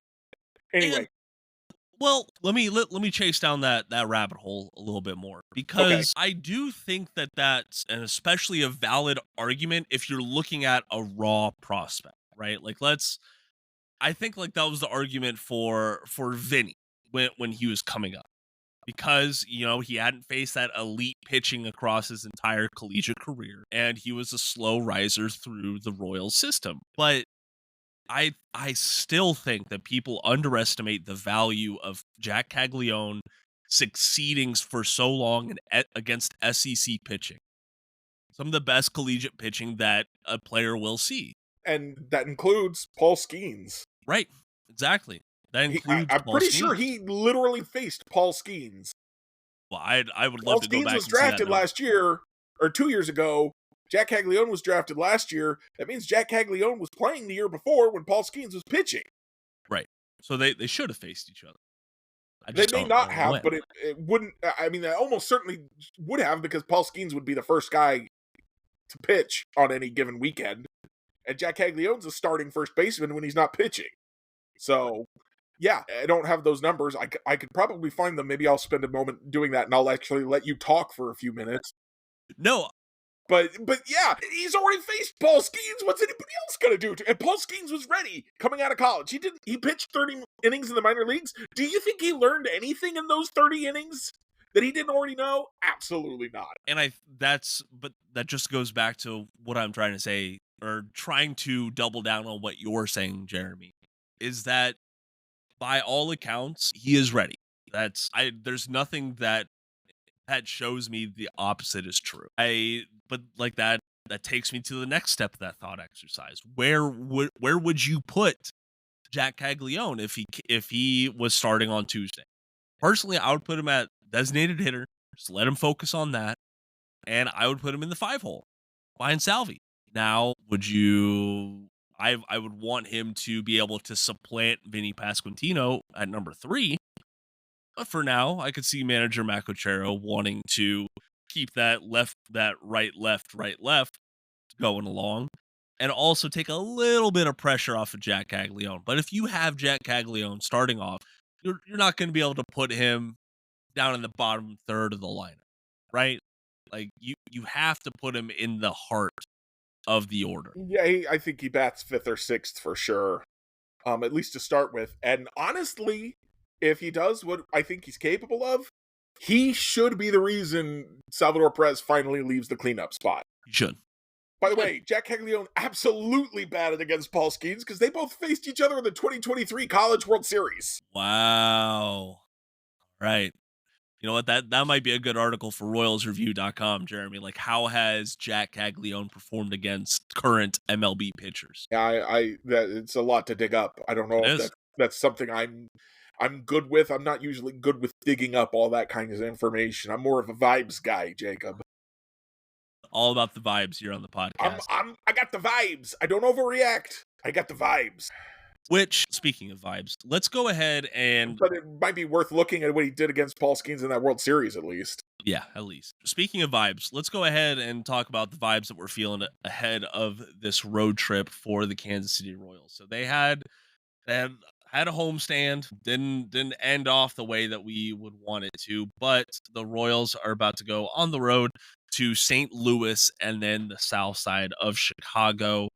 Anyway. Well, let me chase down that rabbit hole a little bit more, because I do think that that's an especially a valid argument if you're looking at a raw prospect, right? Like I think like that was the argument for Vinny when he was coming up, because he hadn't faced that elite pitching across his entire collegiate career, and he was a slow riser through the Royals system, but I still think that people underestimate the value of Jack Caglione succeeding for so long against SEC pitching. Some of the best collegiate pitching that a player will see. And that includes Paul Skeens. Right, exactly. That includes I'm Paul pretty Skeens. sure he literally faced Paul Skeens. Well, I would love to go back and see that. Paul Skeens was drafted last year, or 2 years ago. Jack Caglione was drafted last year. That means Jack Caglione was playing the year before when Paul Skeens was pitching. Right. So they should have faced each other. I They just may don't not know have, when. but it wouldn't. I mean, they almost certainly would have because Paul Skeens would be the first guy to pitch on any given weekend, and Jack Caglione's a starting first baseman when he's not pitching. So, yeah, I don't have those numbers. I could probably find them. Maybe I'll spend a moment doing that, and I'll actually let you talk for a few minutes. No, But yeah, he's already faced Paul Skeens. What's anybody else gonna do? And Paul Skeens was ready coming out of college. He pitched 30 innings in the minor leagues. Do you think he learned anything in those 30 innings that he didn't already know? Absolutely not. and but that just goes back to what I'm trying to say, or trying to double down on what you're saying, Jeremy, is that by all accounts, he is ready. There's nothing that shows me the opposite is true. But like that takes me to the next step of that thought exercise. Where would you put Jack Caglione if he was starting on Tuesday? Personally, I would put him at designated hitter. Just let him focus on that, and I would put him in the 5 hole behind Salvi. Now, I would want him to be able to supplant Vinny Pasquantino at number 3. But for now, I could see manager Macocero wanting to keep that right, left going along, and also take a little bit of pressure off of Jack Caglione. But if you have Jack Caglione starting off, you're not going to be able to put him down in the bottom third of the lineup, right? Like you have to put him in the heart of the order. Yeah, I think he bats 5th or 6th for sure. At least to start with. And honestly, if he does what I think he's capable of, he should be the reason Salvador Perez finally leaves the cleanup spot. You should. By the way, Jack Caglione absolutely batted against Paul Skeens because they both faced each other in the 2023 College World Series. Wow. Right. You know what? That might be a good article for RoyalsReview.com, Jeremy. Like, how has Jack Caglione performed against current MLB pitchers? Yeah, it's a lot to dig up. I don't know It if is. that's something I'm good with. I'm not usually good with digging up all that kind of information. I'm more of a vibes guy, Jacob. All about the vibes here on the podcast. I got the vibes. I don't overreact. I got the vibes. Which, speaking of vibes, let's go ahead and... But it might be worth looking at what he did against Paul Skeens in that World Series, at least. Yeah, at least. Speaking of vibes, let's go ahead and talk about the vibes that we're feeling ahead of this road trip for the Kansas City Royals. So they had a homestand, didn't end off the way that we would want it to, but the Royals are about to go on the road to St. Louis and then the south side of Chicago.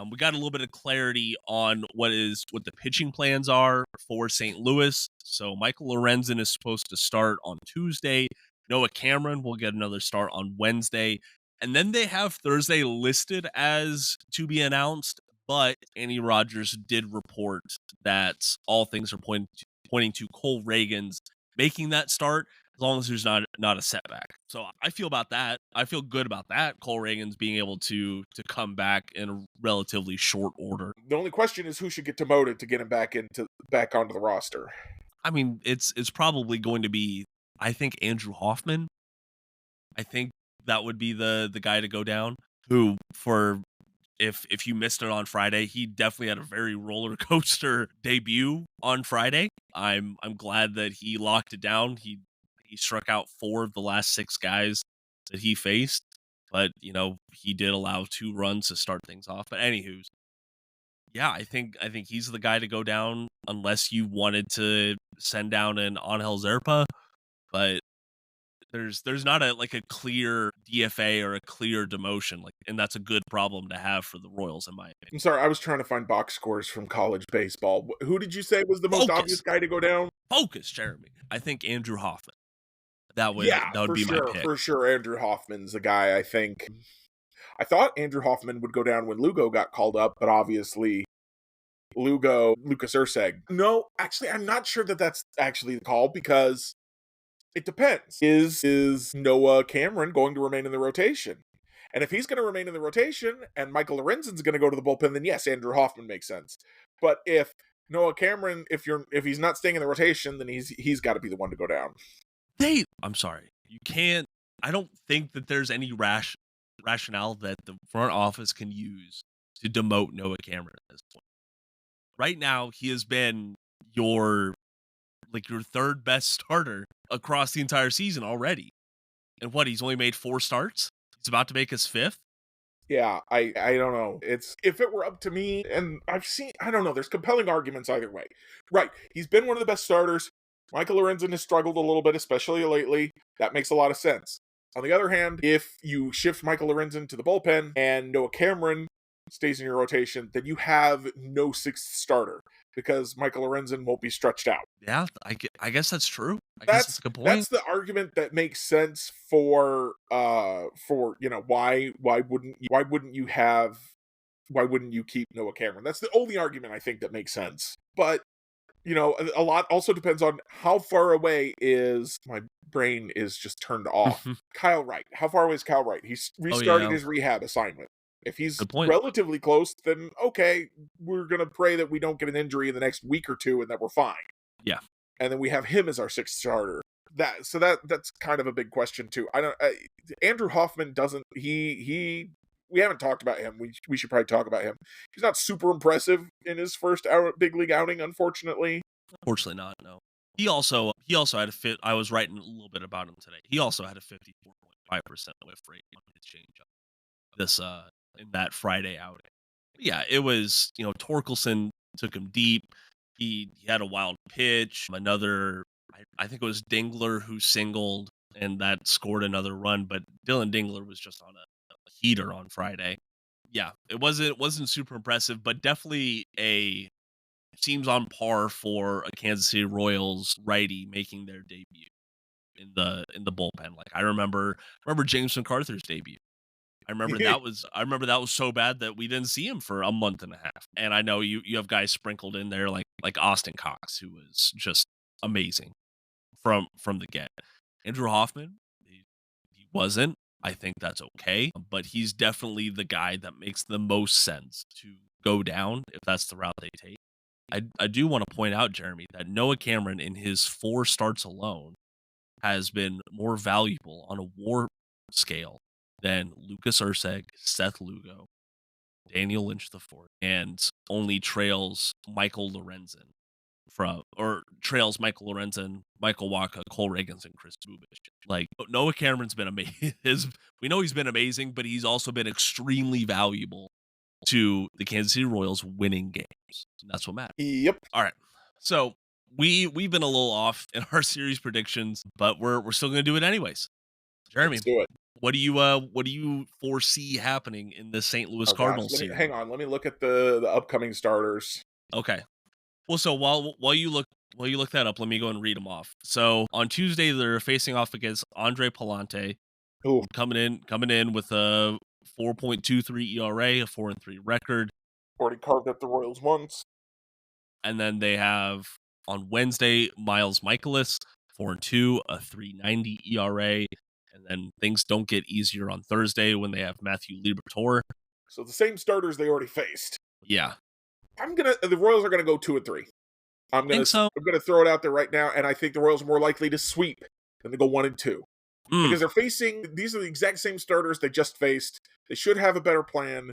We got a little bit of clarity on what the pitching plans are for St. Louis. So Maikel Lorenzen is supposed to start on Tuesday. Noah Cameron will get another start on Wednesday. And then they have Thursday listed as to be announced, but Andy Rogers did report that all things are pointing to Cole Ragans making that start, as long as there's not a setback. So I feel about that. I feel good about that. Cole Ragans being able to come back in a relatively short order. The only question is who should get demoted to get him back onto the roster. I mean, it's probably going to be, I think, Andrew Hoffman. I think that would be the guy to go down. Who, for if you missed it on Friday, he definitely had a very roller coaster debut on Friday. I'm glad that he locked it down. He struck out 4 of the last 6 guys that he faced, but he did allow 2 runs to start things off. But anywho's, yeah, I think he's the guy to go down unless you wanted to send down an Angel Zerpa, but there's not a clear DFA or a clear demotion, and that's a good problem to have for the Royals, in my opinion. I'm sorry, I was trying to find box scores from college baseball. Who did you say was the most obvious guy to go down? Focus, Jeremy. I think Andrew Hoffman. That would be sure, my pick. For sure, Andrew Hoffman's the guy, I think. I thought Andrew Hoffman would go down when Lugo got called up, but obviously Lucas Urseg. No, actually, I'm not sure that that's actually the call because it depends. Is Noah Cameron going to remain in the rotation? And if he's going to remain in the rotation and Maikel Lorenzen's going to go to the bullpen, then yes, Andrew Hoffman makes sense. But if Noah Cameron, if he's not staying in the rotation, then he's got to be the one to go down. I'm sorry. You can't. I don't think that there's any rationale that the front office can use to demote Noah Cameron at this point. Right now, he has been your your third best starter across the entire season already. And what, he's only made 4 starts? He's about to make his 5th? Yeah, I don't know. It's if it were up to me, and I don't know, there's compelling arguments either way. Right, he's been one of the best starters. Maikel Lorenzen has struggled a little bit, especially lately. That makes a lot of sense. On the other hand, if you shift Maikel Lorenzen to the bullpen and Noah Cameron stays in your rotation, then you have no sixth starter because Maikel Lorenzen won't be stretched out. Yeah, I guess that's true. I guess that's a good point. That's the argument that makes sense for why wouldn't you keep Noah Cameron? That's the only argument I think that makes sense. But a lot also depends on how far away is my brain is just turned off. Kyle Wright. How far away is Kyle Wright? He's restarted his rehab assignment. If he's relatively close, then okay, we're gonna pray that we don't get an injury in the next week or two and that we're fine. Yeah. And then we have him as our sixth starter. That's kind of a big question too. Andrew Hoffman doesn't we haven't talked about him. We should probably talk about him. He's not super impressive in his first big league outing, unfortunately. Unfortunately not, no. He also had a fit. I was writing a little bit about him today. He also had a 54.5% whiff rate on his changeup this in that Friday outing. But yeah, it was, Torkelson took him deep. He had a wild pitch. I think it was Dingler who singled, and that scored another run. But Dylan Dingler was just on a heater on Friday. Yeah, it wasn't super impressive, but definitely seems on par for a Kansas City Royals righty making their debut in the bullpen. Like I remember James McArthur's debut. I remember that was so bad that we didn't see him for a month and a half. And I know you have guys sprinkled in there like Austin Cox, who was just amazing from the get. Andrew Hoffman, he wasn't. I think that's okay, but he's definitely the guy that makes the most sense to go down if that's the route they take. I do want to point out, Jeremy, that Noah Cameron in his 4 starts alone has been more valuable on a WAR scale than Lucas Urseg, Seth Lugo, Daniel Lynch IV, and only trails Maikel Lorenzen Michael Lorenzen, Michael Wacha, Cole Ragans, and Kris Bubic. Like Noah Cameron's been amazing. We know he's been amazing, but he's also been extremely valuable to the Kansas City Royals winning games. And that's what matters. Yep. All right. So we've been a little off in our series predictions, but we're still gonna do it anyways. Jeremy, let's do it. What do you foresee happening in the St. Louis Cardinals series? Hang on, let me look at the upcoming starters. Okay. Well, so while you look that up, let me go and read them off. So on Tuesday, they're facing off against Andre Palante, coming in with a 4.23 ERA, a 4-3 record. Already carved up the Royals once. And then they have on Wednesday Miles Michaelis, 4-2, a 3.90 ERA. And then things don't get easier on Thursday when they have Matthew Liberatore. So the same starters they already faced. Yeah. The Royals are gonna go 2-3. I'm gonna throw it out there right now, and I think the Royals are more likely to sweep than to go 1-2. Because these are the exact same starters they just faced. They should have a better plan.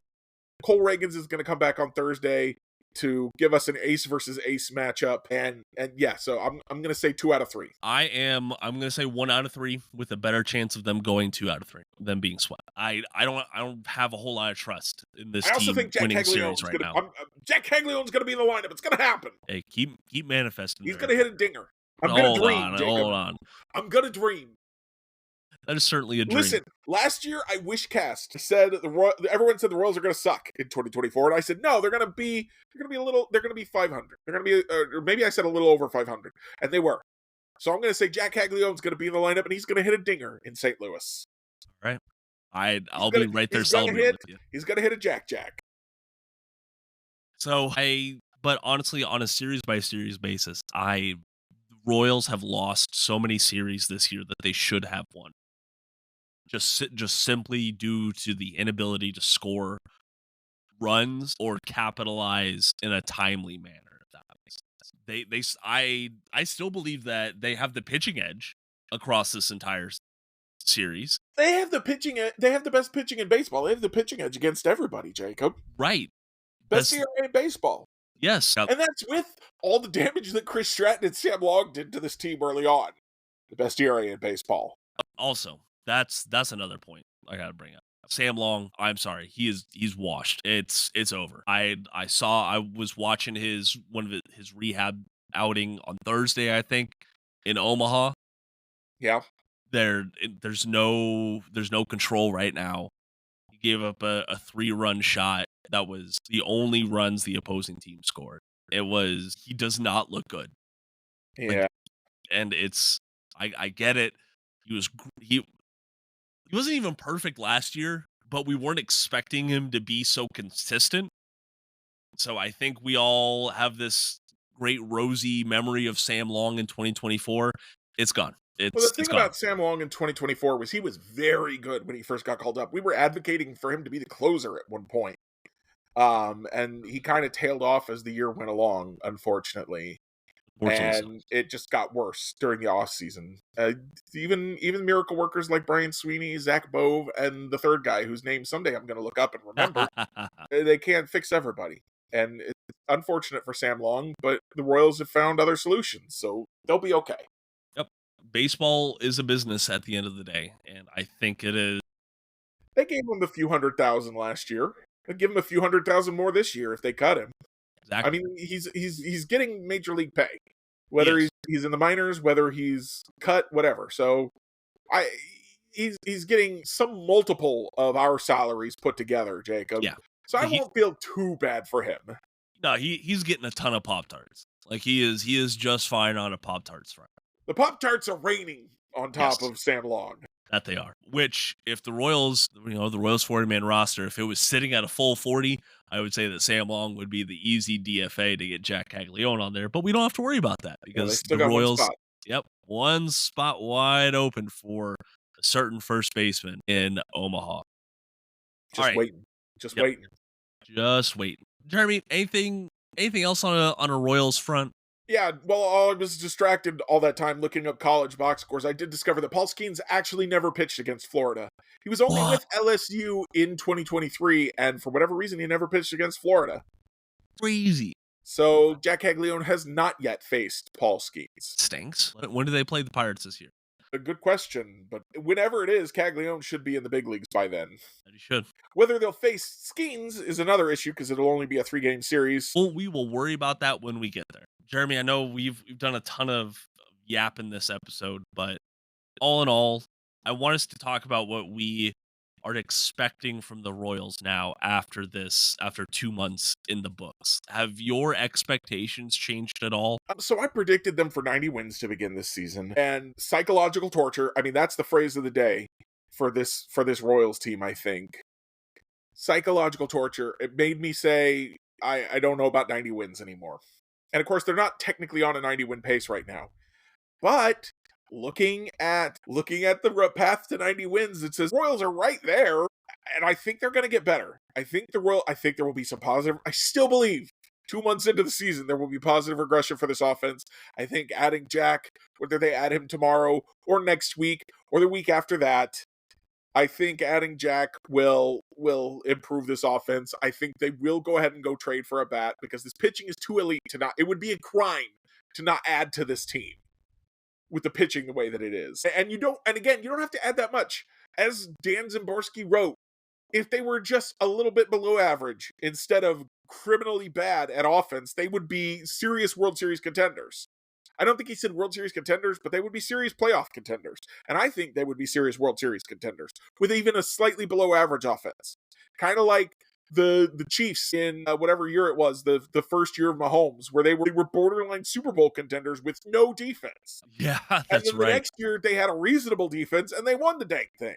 Cole Ragans is gonna come back on Thursday to give us an ace versus ace matchup, and yeah, so I'm gonna say 2 out of 3. I'm gonna say 1 out of 3 with a better chance of them going 2 out of 3 than being swept. I don't have a whole lot of trust in this team winning series right now. Jack Caglione's gonna be in the lineup. It's gonna happen. Hey, keep manifesting. He's gonna hit a dinger. Hold on. I'm gonna dream. That is certainly a dream. Listen, last year I Wishcast said everyone said the Royals are going to suck in 2024, and I said no, they're going to be 500. They're going to be, or maybe I said a little over 500, and they were. So I'm going to say Jack Caglione's going to be in the lineup, and he's going to hit a dinger in St. Louis. All right, I'll be right there celebrating with you. He's going to hit a Jack. So but honestly, on a series by series basis, the Royals have lost so many series this year that they should have won. Just simply due to the inability to score runs or capitalize in a timely manner. If that makes sense. I still believe that they have the pitching edge across this entire series. They have the pitching. They have the best pitching in baseball. They have the pitching edge against everybody, Jacob. Right. Best ERA in baseball. Yes. And that's with all the damage that Chris Stratton and Sam Long did to this team early on. The best ERA in baseball. Also, that's another point I gotta bring up. Sam Long, I'm sorry, he's washed. It's over. I was watching one of his rehab outing on Thursday, I think, in Omaha. Yeah. There's no control right now. He gave up a 3-run shot. That was the only runs the opposing team scored. He does not look good. Yeah. Like, and I get it. He wasn't even perfect last year, but we weren't expecting him to be so consistent. So I think we all have this great rosy memory of Sam Long in 2024. It's gone. Well, the It's thing gone. about Sam Long in 2024 was he was very good when he first got called up. We were advocating for him to be the closer at one point. And he kind of tailed off as the year went along, unfortunately. And it just got worse during the off season. Even miracle workers like Brian Sweeney, Zach Bove, and the third guy whose name someday I'm going to look up and remember, they can't fix everybody. And it's unfortunate for Sam Long, but the Royals have found other solutions, so they'll be okay. Yep. Baseball is a business at the end of the day, and I think it is. They gave him a few $100,000 last year. They'll give him a few $100,000 more this year if they cut him. Exactly. I mean, he's getting major league pay, whether he's in the minors, whether he's cut, whatever. So, he's getting some multiple of our salaries put together, Jacob. Yeah. So I won't feel too bad for him. No, he's getting a ton of Pop-Tarts. Like he is just fine on a Pop-Tarts front. The Pop-Tarts are raining on top of Sam Long. That they are. Which, if the Royals, the Royals 40-man roster, if it was sitting at a full 40, I would say that Sam Long would be the easy DFA to get Jack Caglione on there. But we don't have to worry about that because the Royals, one spot wide open for a certain first baseman in Omaha. Just waiting. Just waiting. Jeremy, anything else on a Royals front? Yeah, well, I was distracted all that time looking up college box scores. I did discover that Paul Skeens actually never pitched against Florida. He was only with LSU in 2023, and for whatever reason, he never pitched against Florida. Crazy. So Jack Caglione has not yet faced Paul Skeens. Stinks. When do they play the Pirates this year? A good question, but whenever it is, Caglione should be in the big leagues by then. He should. Whether they'll face Skeens is another issue because it'll only be a 3-game series. Well, we will worry about that when we get there. Jeremy, I know we've done a ton of yap in this episode, but all in all, I want us to talk about what we are expecting from the Royals now after 2 months in the books. Have your expectations changed at all? So I predicted them for 90 wins to begin this season, and psychological torture. I mean, that's the phrase of the day for this Royals team, I think. Psychological torture. It made me say, I don't know about 90 wins anymore. And of course, they're not technically on a 90-win pace right now. But looking at the path to 90 wins, it says Royals are right there, and I think they're going to get better. I think there will be some positive. I still believe 2 months into the season there will be positive regression for this offense. I think adding Jack, whether they add him tomorrow or next week or the week after that, I think adding Jack will improve this offense. I think they will go ahead and go trade for a bat because this pitching is too elite to not. It would be a crime to not add to this team with the pitching the way that it is. And you don't have to add that much. As Dan Zimborski wrote, if they were just a little bit below average instead of criminally bad at offense, they would be serious World Series contenders. I don't think he said World Series contenders, but they would be serious playoff contenders. And I think they would be serious World Series contenders with even a slightly below average offense. Kind of like the Chiefs in whatever year it was, the first year of Mahomes, where they were borderline Super Bowl contenders with no defense. Yeah, that's and then right. The next year they had a reasonable defense and they won the dang thing.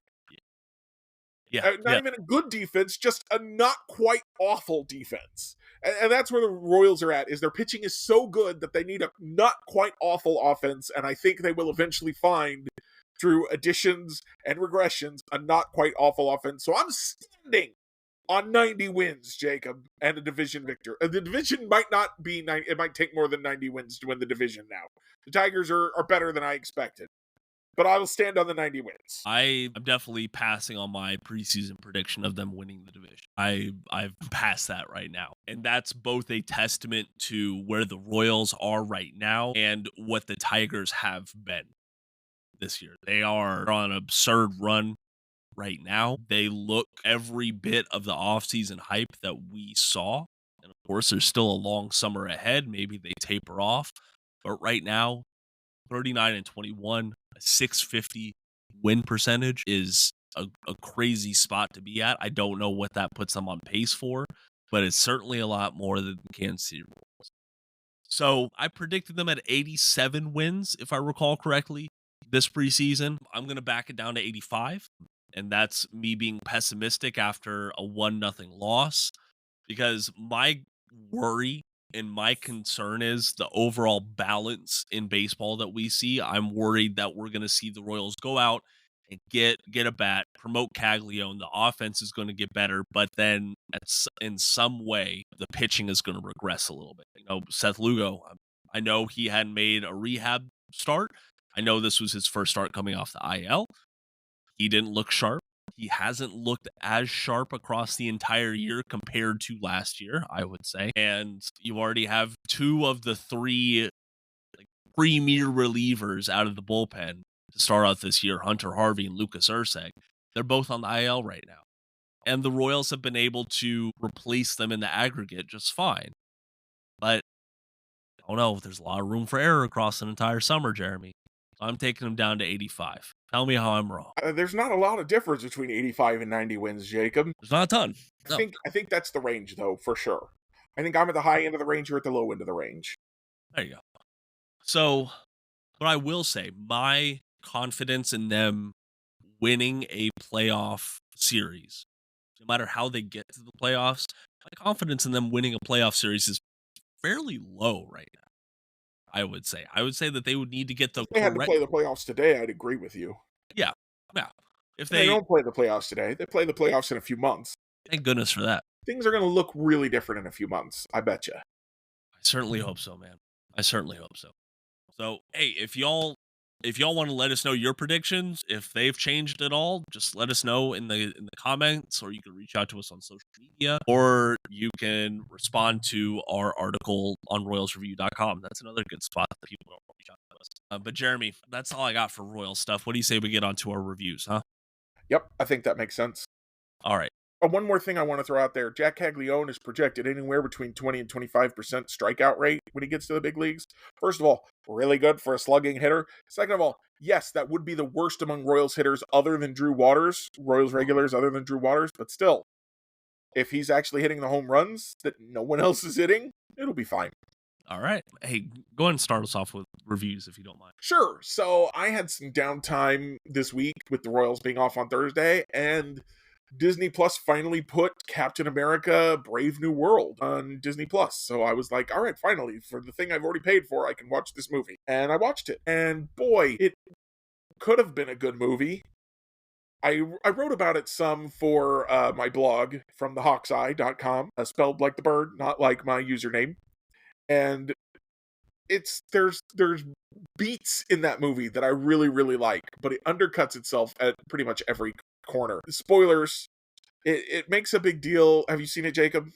Yeah, not even a good defense, just a not quite awful defense. And that's where the Royals are at, is their pitching is so good that they need a not quite awful offense, and I think they will eventually find, through additions and regressions, a not quite awful offense. So I'm standing on 90 wins, Jacob, and a division victor. The division might not be 90, it might take more than 90 wins to win the division now. The Tigers are better than I expected. but I will stand on the 90 wins. I'm definitely passing on my preseason prediction of them winning the division. I've passed that right now. And that's both a testament to where the Royals are right now and what the Tigers have been this year. They are on an absurd run right now. They look every bit of the offseason hype that we saw. And of course, there's still a long summer ahead. Maybe they taper off. But right now, 39-21, a 650 win percentage is a crazy spot to be at. I don't know what that puts them on pace for, but it's certainly a lot more than the Kansas City Royals. So I predicted them at 87 wins, if I recall correctly, this preseason. I'm going to back it down to 85, and that's me being pessimistic after a 1-0 loss, because my worry and my concern is the overall balance in baseball that we see. I'm worried that we're going to see the Royals go out and get a bat, promote Caglione. The offense is going to get better, but then in some way, the pitching is going to regress a little bit. You know, Seth Lugo, I know he hadn't made a rehab start. I know this was his first start coming off the IL. He didn't look sharp. He hasn't looked as sharp across the entire year compared to last year, I would say. And you already have two of the three premier relievers out of the bullpen to start out this year, Hunter Harvey and Lucas Urseg. They're both on the IL right now. And the Royals have been able to replace them in the aggregate just fine. But I don't know, there's a lot of room for error across an entire summer, Jeremy. I'm taking them down to 85. Tell me how I'm wrong. There's not a lot of difference between 85 and 90 wins, Jacob. There's not a ton. No. I think that's the range, though, for sure. I think I'm at the high end of the range, you're at the low end of the range. There you go. So, but I will say, my confidence in them winning a playoff series, no matter how they get to the playoffs, my confidence in them winning a playoff series is fairly low right now. I would say that they would need to get the If they had to play the playoffs today, I'd agree with you. Yeah. If they don't play the playoffs today, they play the playoffs in a few months. Thank goodness for that. Things are going to look really different in a few months, I bet you. I certainly hope so, man. I certainly hope so. So, hey, if y'all want to let us know your predictions, if they've changed at all, just let us know in the comments, or you can reach out to us on social media, or you can respond to our article on royalsreview.com. That's another good spot that people don't reach out to us. But Jeremy, that's all I got for Royal stuff. What do you say we get on to our reviews, huh? Yep, I think that makes sense. All right. One more thing I want to throw out there. Jack Caglione is projected anywhere between 20 and 25% strikeout rate when he gets to the big leagues. First of all, really good for a slugging hitter. Second of all, yes, that would be the worst among Royals hitters other than Drew Waters, Royals regulars other than Drew Waters, but still, if he's actually hitting the home runs that no one else is hitting, it'll be fine. All right. Hey, go ahead and start us off with reviews if you don't mind. Sure. So I had some downtime this week with the Royals being off on Thursday, and Disney Plus finally put Captain America Brave New World on Disney Plus. So I was like, all right, finally, for the thing I've already paid for, I can watch this movie. And I watched it. And boy, it could have been a good movie. I wrote about it some for my blog from thehawkseye.com, spelled like the bird, not like my username. And there's beats in that movie that I really, really like, but it undercuts itself at pretty much every corner. Spoilers, it makes a big deal. Have you seen it, Jacob?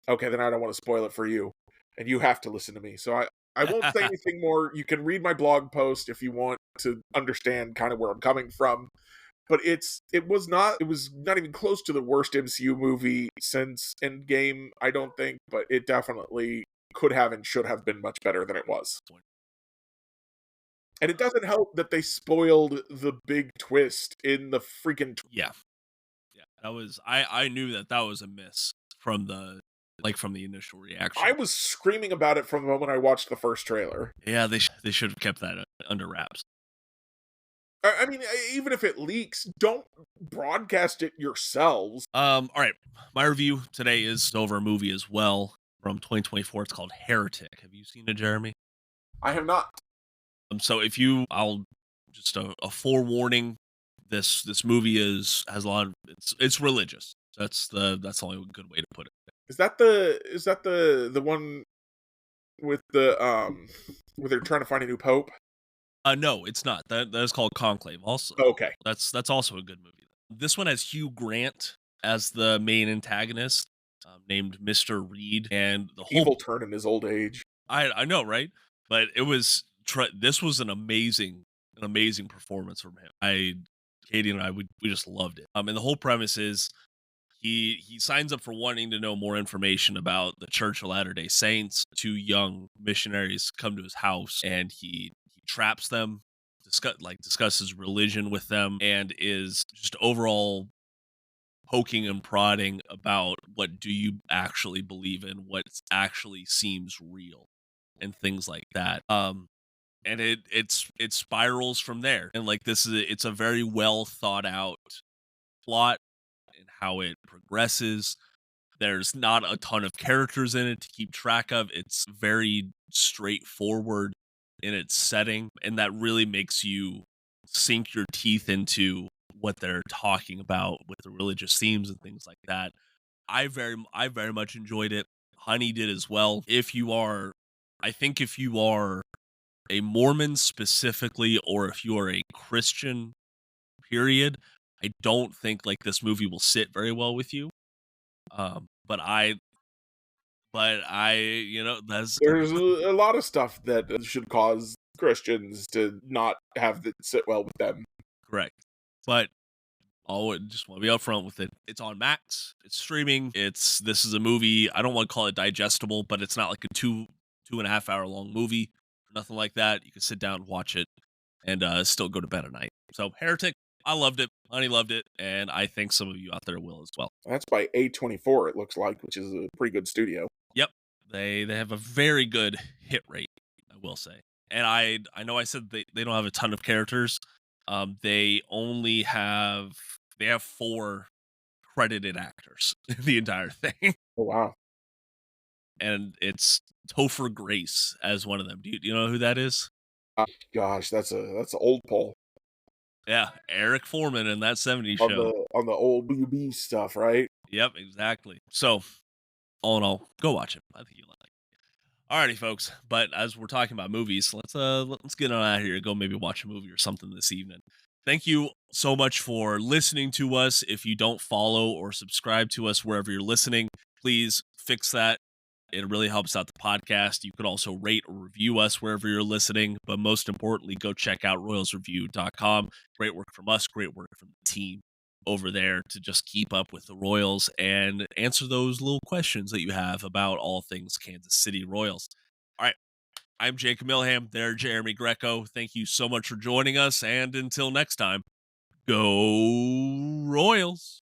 Okay, then I don't want to spoil it for you, and you have to listen to me. So I won't say anything more. You can read my blog post if you want to understand kind of where I'm coming from. But it was not even close to the worst MCU movie since Endgame, I don't think, but it definitely could have and should have been much better than it was. And it doesn't help that they spoiled the big twist in the freaking... Yeah. That was... I knew that was a miss from the initial reaction. I was screaming about it from the moment I watched the first trailer. Yeah, they should have kept that under wraps. I mean, even if it leaks, don't broadcast it yourselves. All right. My review today is over a movie as well from 2024. It's called Heretic. Have you seen it, Jeremy? I have not. So I'll just a forewarning. This movie has a lot of it's religious. That's the only good way to put it. Is that the one with the where they're trying to find a new pope? No, it's not. That is called Conclave. Also, Okay. that's also a good movie. This one has Hugh Grant as the main antagonist, named Mr. Reed, and the whole Evil turn in his old age. I know, right? But it was this was an amazing performance from him. Katie and I we just loved it. And the whole premise is he signs up for wanting to know more information about the Church of Latter-day Saints. Two young missionaries come to his house and he traps them, discusses religion with them, and is just overall poking and prodding about what do you actually believe in, what actually seems real, and things like that. And it spirals from there. And like it's a very well thought out plot and how it progresses. There's not a ton of characters in it to keep track of. It's very straightforward in its setting, and that really makes you sink your teeth into what they're talking about with the religious themes and things like that. I very much enjoyed it. Honey did as well. I think if you are a Mormon specifically, or if you are a Christian, period, I don't think like this movie will sit very well with you. Um, but I, that's There's a lot of stuff that should cause Christians to not have it sit well with them. correct. But I just want to be upfront with it. It's on Max. It's streaming. This is a movie. I don't want to call it digestible, but it's not like a 2.5 hour long movie, nothing like that. You can sit down and watch it, and still go to bed at night. So Heretic, I loved it. Honey loved it, and I think some of you out there will as well. That's by A24, it looks like, which is a pretty good studio. Yep, they have a very good hit rate, I will say. And I know I said they don't have a ton of characters. They only have they have 4 credited actors in the entire thing, Oh, wow. and it's Topher Grace as one of them. Do you know who that is? Gosh, that's an old poll Yeah, Eric Foreman in that '70s on show. the old BB stuff, right? Yep, exactly. So, all in all, go watch it. I think you'll like it. Alrighty, folks. But as we're talking about movies, let's get on out of here. Go maybe watch a movie or something this evening. Thank you so much for listening to us. If you don't follow or subscribe to us wherever you're listening, please fix that. It really helps out the podcast. You could also rate or review us wherever you're listening. But most importantly, go check out royalsreview.com. Great work from us, great work from the team over there to just keep up with the Royals and answer those little questions that you have about all things Kansas City Royals. All right. I'm Jacob Milham. There, Jeremy Greco. Thank you so much for joining us. And until next time, go Royals.